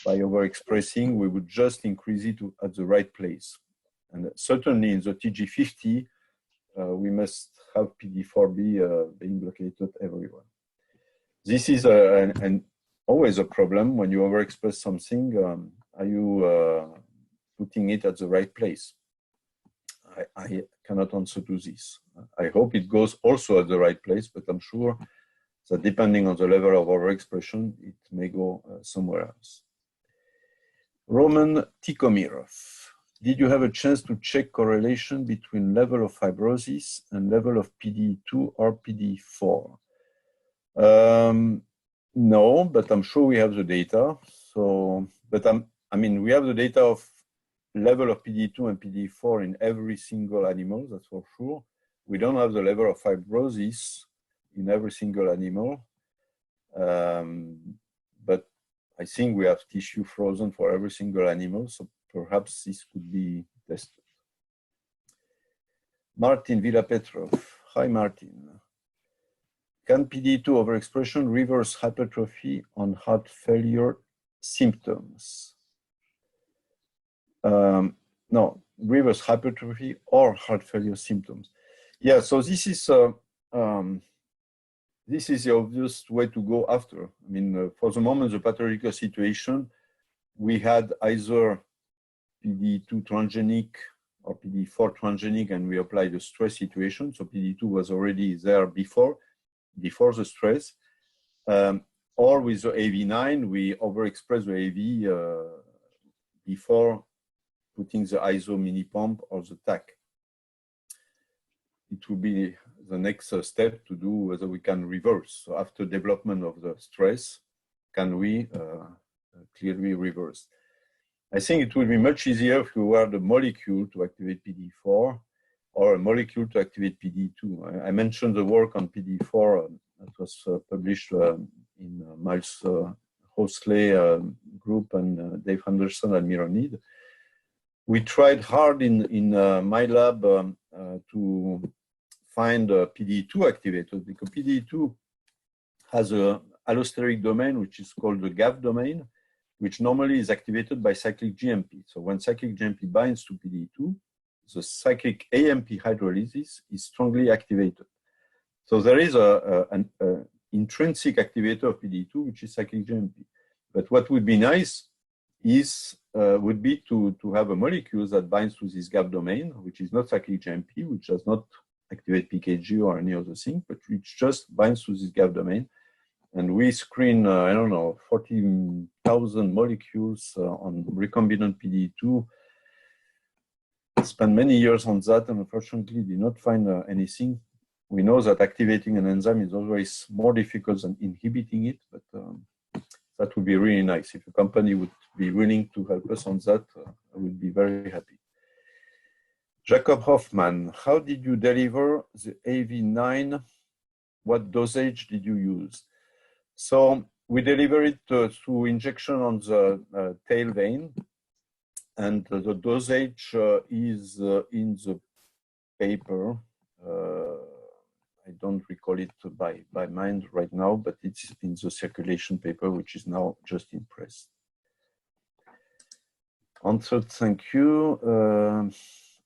by overexpressing, we would just increase it at the right place. And certainly in the TG50, we must have PDE4B being located everywhere. This is always a problem when you overexpress something. Are you putting it at the right place? I cannot answer to this. I hope it goes also at the right place, but I'm sure that depending on the level of overexpression, it may go somewhere else. Roman Tikhomirov. Did you have a chance to check correlation between level of fibrosis and level of PDE2 or PDE4? No, but I'm sure we have the data. So, but I mean, we have the data of level of PDE2 and PDE4 in every single animal, that's for sure. We don't have the level of fibrosis in every single animal. But I think we have tissue frozen for every single animal, so perhaps this could be tested. Martin Villapetrov. Hi, Martin. Can PDE2 overexpression reverse hypertrophy on heart failure symptoms? No, reverse hypertrophy or heart failure symptoms. Yeah, so this is the obvious way to go after. I mean, for the moment, the pathological situation, we had either PDE2 transgenic or PDE4 transgenic, and we applied the stress situation. So PDE2 was already there before the stress. Or with the AV9, we overexpress the AV before putting the ISO mini pump or the TAC. It will be the next step to do whether we can reverse. So after development of the stress, can we clearly reverse? I think it will be much easier if we were the molecule to activate PDE4 or a molecule to activate PDE2. I mentioned the work on PDE4 that was published in Miles Hosley group and Dave Henderson at Mironid. We tried hard in my lab to find PDE2 activators because PDE2 has an allosteric domain which is called the GAV domain, which normally is activated by cyclic GMP. So when cyclic GMP binds to PDE2, the cyclic AMP hydrolysis is strongly activated. So there is an intrinsic activator of PDE2, which is cyclic GMP. But what would be nice is would be to have a molecule that binds to this GAP domain, which is not cyclic GMP, which does not activate PKG or any other thing, but which just binds to this GAP domain. And we screen, I don't know, 40,000 molecules on recombinant PDE2. Spent many years on that and unfortunately did not find anything. We know that activating an enzyme is always more difficult than inhibiting it, but that would be really nice. If a company would be willing to help us on that, I would be very happy. Jacob Hoffman, how did you deliver the AV9? What dosage did you use? So we deliver it through injection on the tail vein, and the dosage is in the paper. I don't recall it by mind right now, but it's in the circulation paper, which is now just in press. Answered, thank you.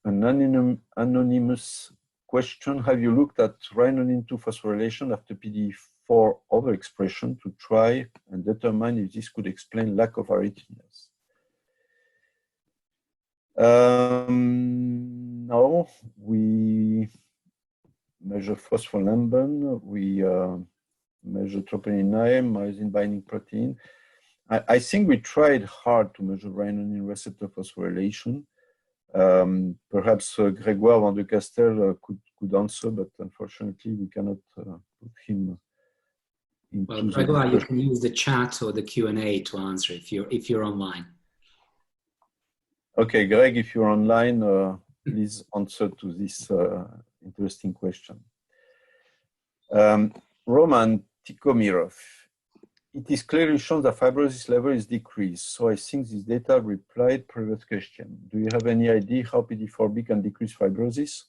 An anonymous question. Have you looked at ryanodine 2 phosphorylation after PDE4 overexpression to try and determine if this could explain lack of arrhythmias? No, we measure phospholamban, we measure troponin 9, myosin binding protein. I think we tried hard to measure ryanodine receptor phosphorylation. Perhaps Grégoire Van de Castel could answer, but unfortunately we cannot put him into well, Grégoire, you can use the chat or the Q&A to answer if you're online. Okay, Greg, if you're online, please answer to this interesting question. Roman Tikomirov, it is clearly shown that fibrosis level is decreased. So I think this data replied previous question. Do you have any idea how PD4B can decrease fibrosis?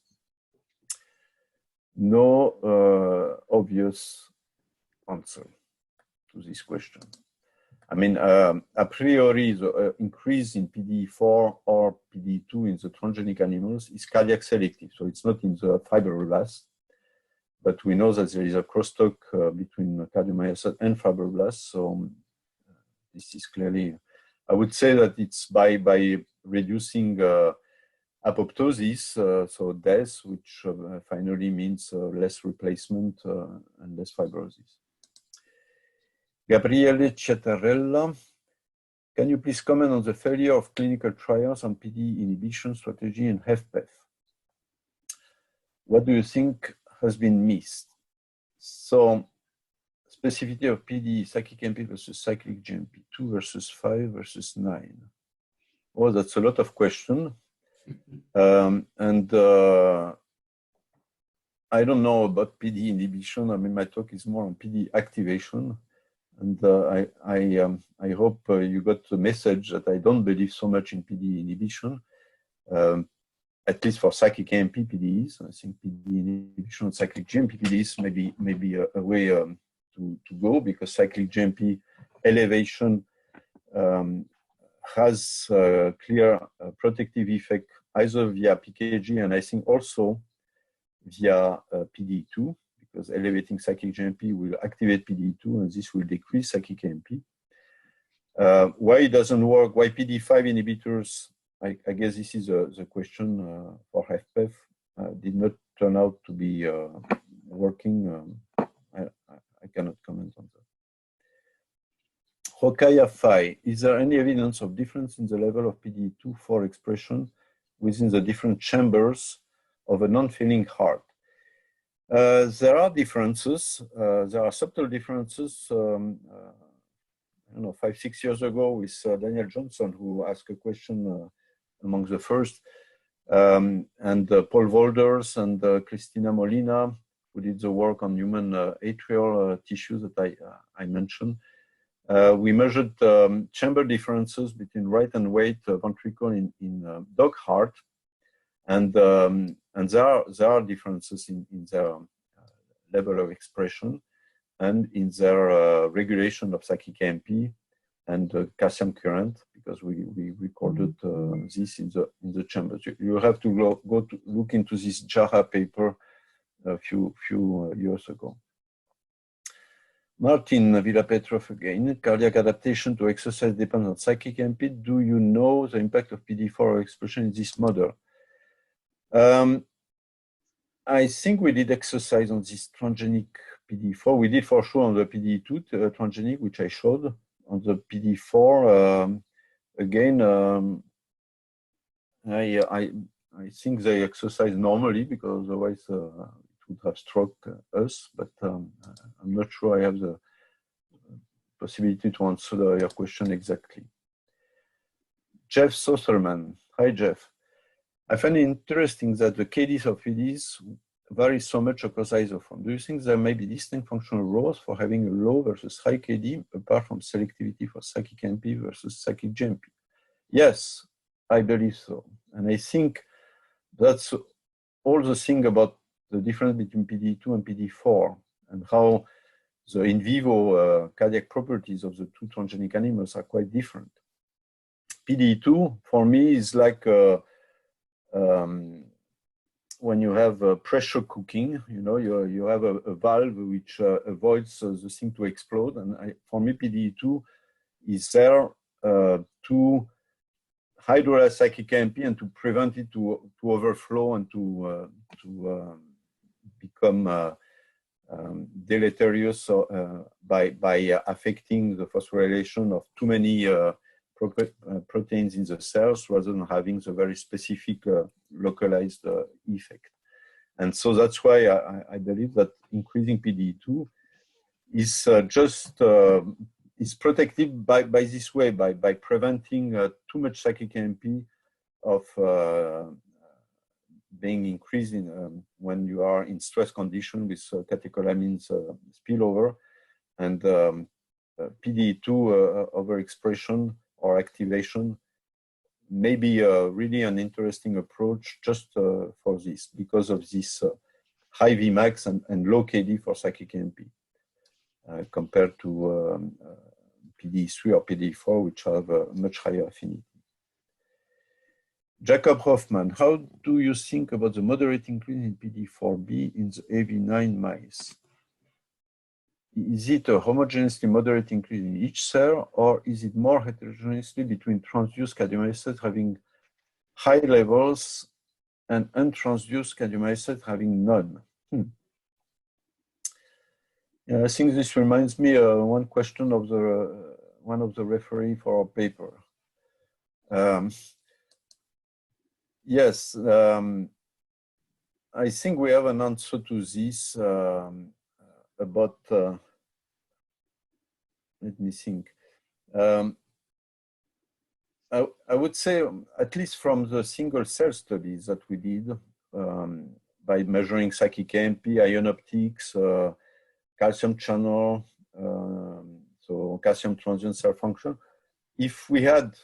No obvious answer to this question. I mean, a priori, the increase in PDE4 or PDE2 in the transgenic animals is cardiac selective, so it's not in the fibroblasts. But we know that there is a crosstalk between cardiomyocyte and fibroblasts, so this is clearly, I would say that it's by reducing apoptosis, so death, which finally means less replacement and less fibrosis. Gabriele Ciattarella, can you please comment on the failure of clinical trials on PDE inhibition strategy in HFpEF? What do you think has been missed? So, specificity of PDE, cyclic MP versus cyclic GMP, 2 versus 5 versus 9. Oh, that's a lot of questions. I don't know about PDE inhibition. I mean, my talk is more on PDE activation. And I hope you got the message that I don't believe so much in PDE inhibition. at least for cyclic AMP PDEs. I think PDE inhibition and cyclic GMP PDEs may be a way to go, because cyclic GMP elevation has a clear protective effect either via PKG and I think also via PDE2, because elevating cyclic GMP will activate PDE2 and this will decrease cyclic AMP. Why it doesn't work, why PDE5 inhibitors, I guess this is the question for HFpEF, did not turn out to be working. I cannot comment on that. Rokaya Phi, is there any evidence of difference in the level of PDE2 for expression within the different chambers of a non-failing heart? There are differences. There are subtle differences. I don't know, 5-6 years ago with Daniel Johnson, who asked a question among the first, and Paul Wolders and Cristina Molina, who did the work on human atrial tissues that I mentioned. We measured chamber differences between right and weight ventricle in dog heart, and there are differences in their level of expression and in their regulation of cyclic AMP and calcium current, because we recorded this in the chambers. You have to go to look into this Jara paper a few years ago. Martin Villapetrov again, cardiac adaptation to exercise depends on cyclic AMP. Do you know the impact of PDE4 expression in this model? I think we did exercise on this transgenic PDE4. We did for sure on the PDE2 transgenic, which I showed. On the PDE4, again, I think they exercise normally, because otherwise it would have struck us, but I'm not sure I have the possibility to answer your question exactly. Jeff Sosterman. Hi, Jeff. I find it interesting that the KDs of PDs vary so much across isoforms. Do you think there may be distinct functional roles for having a low versus high KD, apart from selectivity for cyclic AMP versus cyclic GMP? Yes, I believe so. And I think that's all the thing about the difference between PDE2 and PDE4, and how the in vivo cardiac properties of the two transgenic animals are quite different. PDE2, for me, is like when you have pressure cooking, you know, you have a valve which avoids the thing to explode. And for me, PDE2 is there to hydrolyze cyclic AMP and to prevent it to overflow and to become deleterious by affecting the phosphorylation of too many proteins in the cells, rather than having the very specific localized effect. And so that's why I believe that increasing PDE2 is is protected by this way, by preventing too much cyclic AMP of being increased when you are in stress condition with catecholamines spillover, and PDE2 overexpression or activation may be really an interesting approach just for this, because of this high Vmax and low KD for cyclic AMP compared to PDE3 or PDE4, which have a much higher affinity. Jacob Hoffman, how do you think about the moderate increase in PDE4B in the AV9 mice? Is it a homogeneously moderate increase in each cell, or is it more heterogeneously between transduced cardiomyocytes having high levels and untransduced cardiomyocytes having none? Yeah, I think this reminds me one question of one of the referee for our paper. Yes, I think we have an answer to this about, let me think. I would say, at least from the single cell studies that we did by measuring cyclic AMP, ion optics, calcium channel, so calcium transient cell function, if we had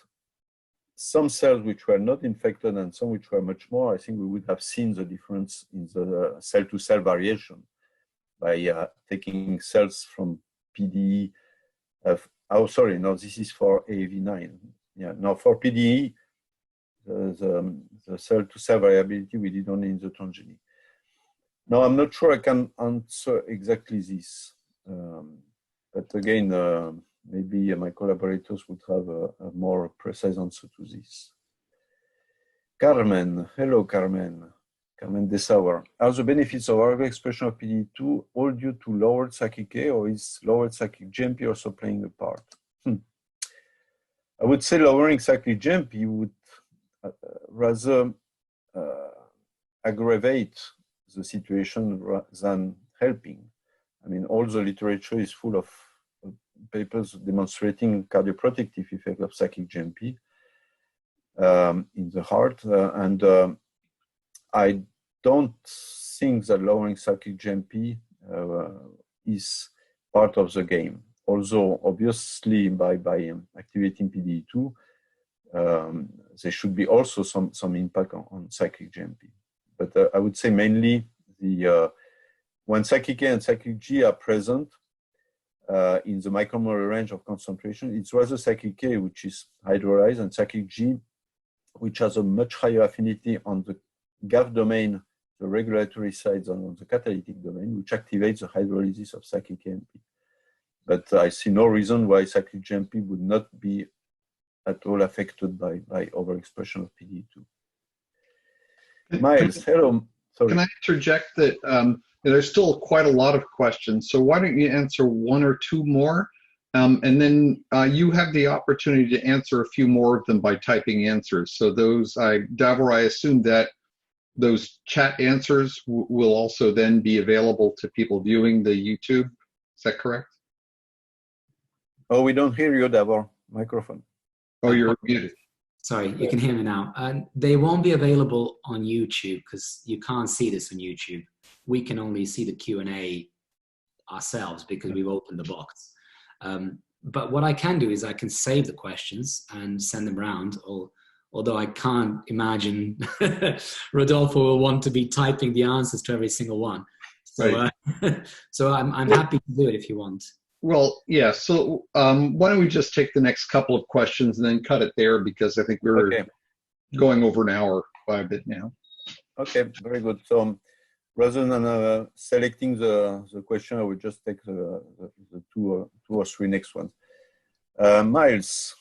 some cells which were not infected and some which were much more, I think we would have seen the difference in the cell-to-cell variation by taking cells from PDE. Oh, sorry, no, this is for AAV9. Yeah, now for PDE, the cell-to-cell variability we did only in the transgenic. Now, I'm not sure I can answer exactly this, but again, maybe my collaborators would have a more precise answer to this. Carmen, hello Carmen. Carmen Desauer. Are the benefits of overexpression of PDE2 all due to lowered cyclic A, or is lowered cyclic GMP also playing a part? I would say lowering cyclic GMP would rather aggravate the situation than helping. I mean, all the literature is full of papers demonstrating cardioprotective effect of cyclic GMP in the heart, and I don't think that lowering cyclic GMP is part of the game. Although obviously by activating PDE2, there should be also some impact on cyclic GMP. But I would say mainly when cyclic A and cyclic G are present in the micromolar range of concentration, it's rather cyclic A which is hydrolyzed and cyclic G which has a much higher affinity on the GAF domain, the regulatory side, than on the catalytic domain, which activates the hydrolysis of cyclic AMP. But I see no reason why cyclic GMP would not be at all affected by overexpression of PDE2. Miles, hello. Sorry. Can I interject that there's still quite a lot of questions, so why don't you answer one or two more, and then you have the opportunity to answer a few more of them by typing answers. So those, Davor, I assume that those chat answers will also then be available to people viewing the YouTube. Is that correct? Oh, we don't hear you, Davor. Microphone. Oh, you're muted. Sorry, you can hear me now. They won't be available on YouTube because you can't see this on YouTube. We can only see the Q&A ourselves because we've opened the box. But what I can do is I can save the questions and send them around, although I can't imagine Rodolfo will want to be typing the answers to every single one. So, right. So I'm happy to do it if you want. Well, yeah, so why don't we just take the next couple of questions and then cut it there, because I think we're going over an hour by a bit now. Okay, very good. So rather than selecting the question, I would just take the two or three next ones. Miles,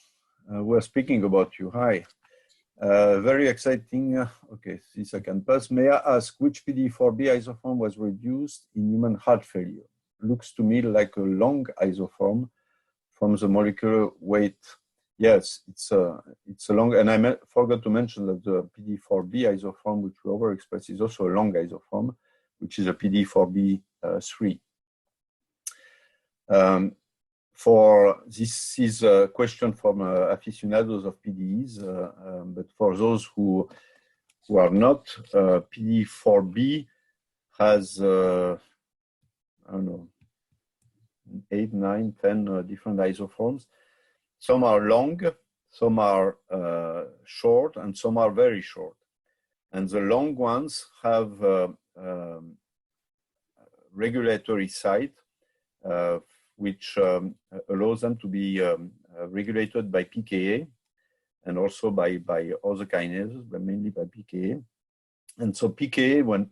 we're speaking about you. Hi. Very exciting. Okay, this I can pass. May I ask which PDE4B isoform was reduced in human heart failure? Looks to me like a long isoform from the molecular weight. Yes, it's a long, and I forgot to mention that the PDE4B isoform, which we overexpress, is also a long isoform, which is a PDE4B3. This is a question from aficionados of PDEs, but for those who are not, PDE4B has I don't know, 8, 9, 10 different isoforms. Some are long, some are short, and some are very short. And the long ones have regulatory site, which allows them to be regulated by pKa and also by other kinases, but mainly by pKa. And so pKa,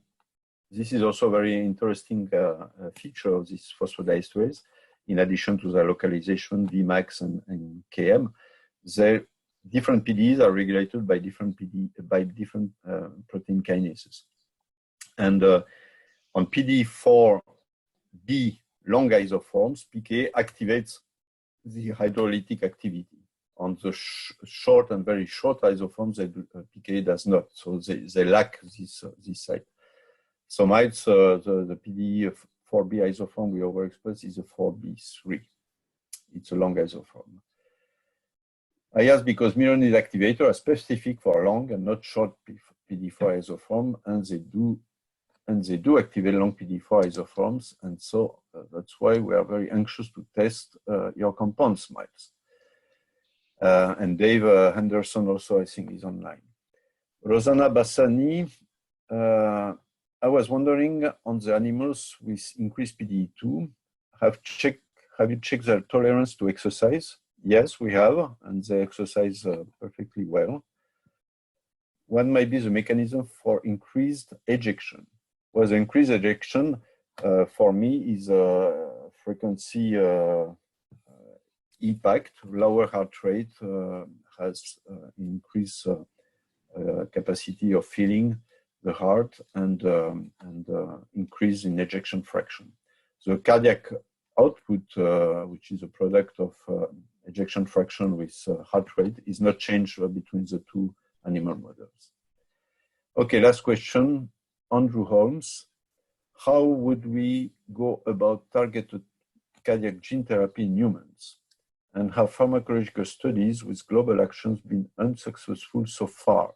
this is also a very interesting feature of this phosphodiesterase. In addition to the localization, Vmax and Km, the different PDEs are regulated by different protein kinases. And on PDE4B long isoforms, pKa activates the hydrolytic activity. On the short and very short isoforms, pKa does not, so they lack this site. So Miles, the PDE4B isoform we overexpress is a 4B3. It's a long isoform. I ask because myelin activators are specific for long and not short PDE4 isoform, and they do activate long PDE4 isoforms, and so that's why we are very anxious to test your compounds, Miles. And Dave Henderson also, I think, is online. Rosanna Bassani, I was wondering on the animals with increased PDE2, have you checked their tolerance to exercise? Yes, we have, and they exercise perfectly well. What might be the mechanism for increased ejection? Well, the increased ejection for me is frequency impact. Lower heart rate has increased capacity of filling the heart and increase in ejection fraction. The cardiac output, which is a product of ejection fraction with heart rate, is not changed between the two animal models. Okay, last question. Andrew Holmes. How would we go about targeted cardiac gene therapy in humans? And have pharmacological studies with global actions been unsuccessful so far?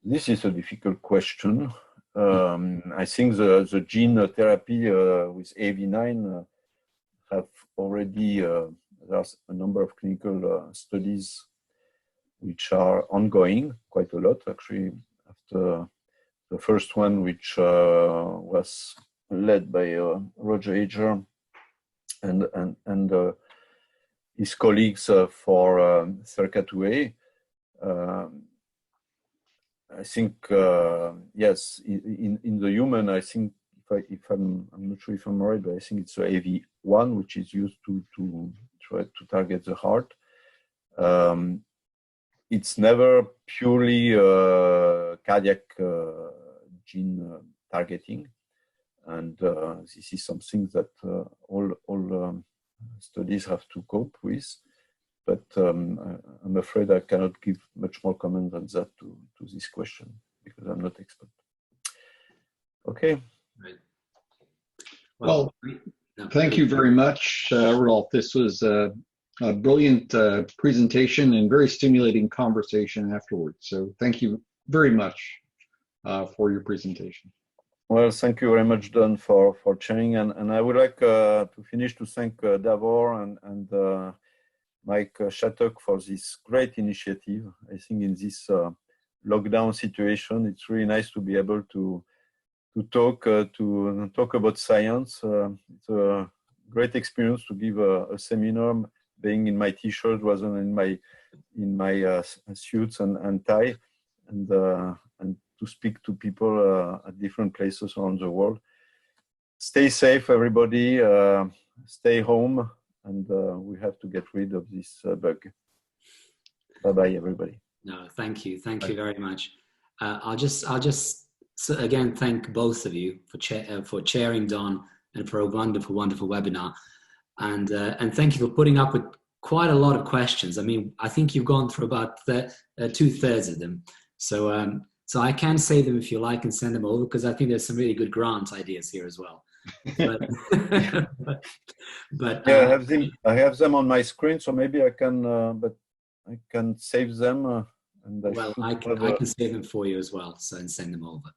This is a difficult question. I think the gene therapy with AAV9 have already, there's a number of clinical studies which are ongoing, quite a lot actually, after the first one, which was led by Roger Ager and his colleagues for SERCA2A. I think, yes, in the human, I think, I'm not sure if I'm right, but I think it's AV1, which is used to try to target the heart. It's never purely cardiac gene targeting. And this is something that all studies have to cope with. But I'm afraid I cannot give much more comment than that to this question because I'm not expert. Okay. Right. Well, thank you very much, Rodolphe. This was a brilliant presentation and very stimulating conversation afterwards. So thank you very much for your presentation. Well, thank you very much, Don, for sharing. And I would like to finish to thank Davor and Mike Shattuck for this great initiative. I think in this lockdown situation, it's really nice to be able to talk about science. It's a great experience to give a seminar, being in my t-shirt rather than in my suits and tie, and to speak to people at different places around the world. Stay safe, everybody. Stay home. And we have to get rid of this bug. Bye-bye, everybody. No, thank you. Thank you very much. I'll just again thank both of you for chairing, Don, and for a wonderful, wonderful webinar. And thank you for putting up with quite a lot of questions. I mean, I think you've gone through about 2/3 of them. So so I can save them if you like and send them over, because I think there's some really good grant ideas here as well. But yeah, I have them on my screen, so maybe I can, but I can save them. And I can save them for you as well, so and send them over.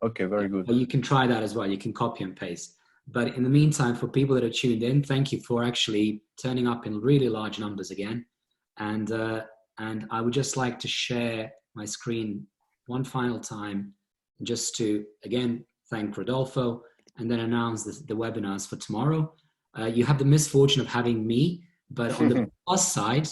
Okay, very good. You can try that as well. You can copy and paste. But in the meantime, for people that are tuned in, thank you for actually turning up in really large numbers again. And I would just like to share my screen one final time, just to again thank Rodolfo, and then announce the webinars for tomorrow. You have the misfortune of having me, but on the plus side,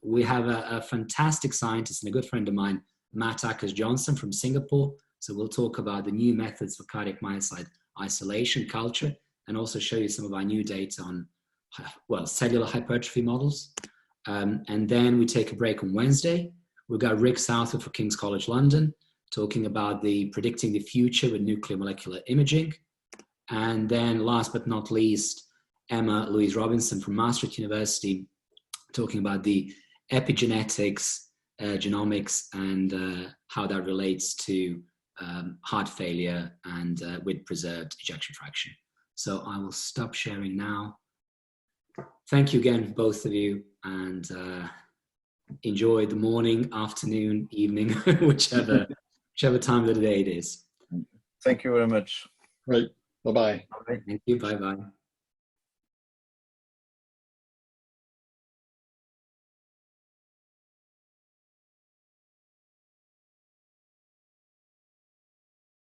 we have a fantastic scientist and a good friend of mine, Matt Ackers-Johnson from Singapore. So we'll talk about the new methods for cardiac myocyte isolation culture, and also show you some of our new data on, well, cellular hypertrophy models. And then we take a break on Wednesday. We've got Rick Southwood for King's College London, talking about predicting the future with nuclear molecular imaging. And then last but not least, Emma Louise Robinson from Maastricht University, talking about the epigenetics, genomics, and how that relates to heart failure and with preserved ejection fraction. So I will stop sharing now. Thank you again, both of you, and enjoy the morning, afternoon, evening, whichever time of the day it is. Thank you very much. Right. Bye-bye. Thank you. Bye-bye.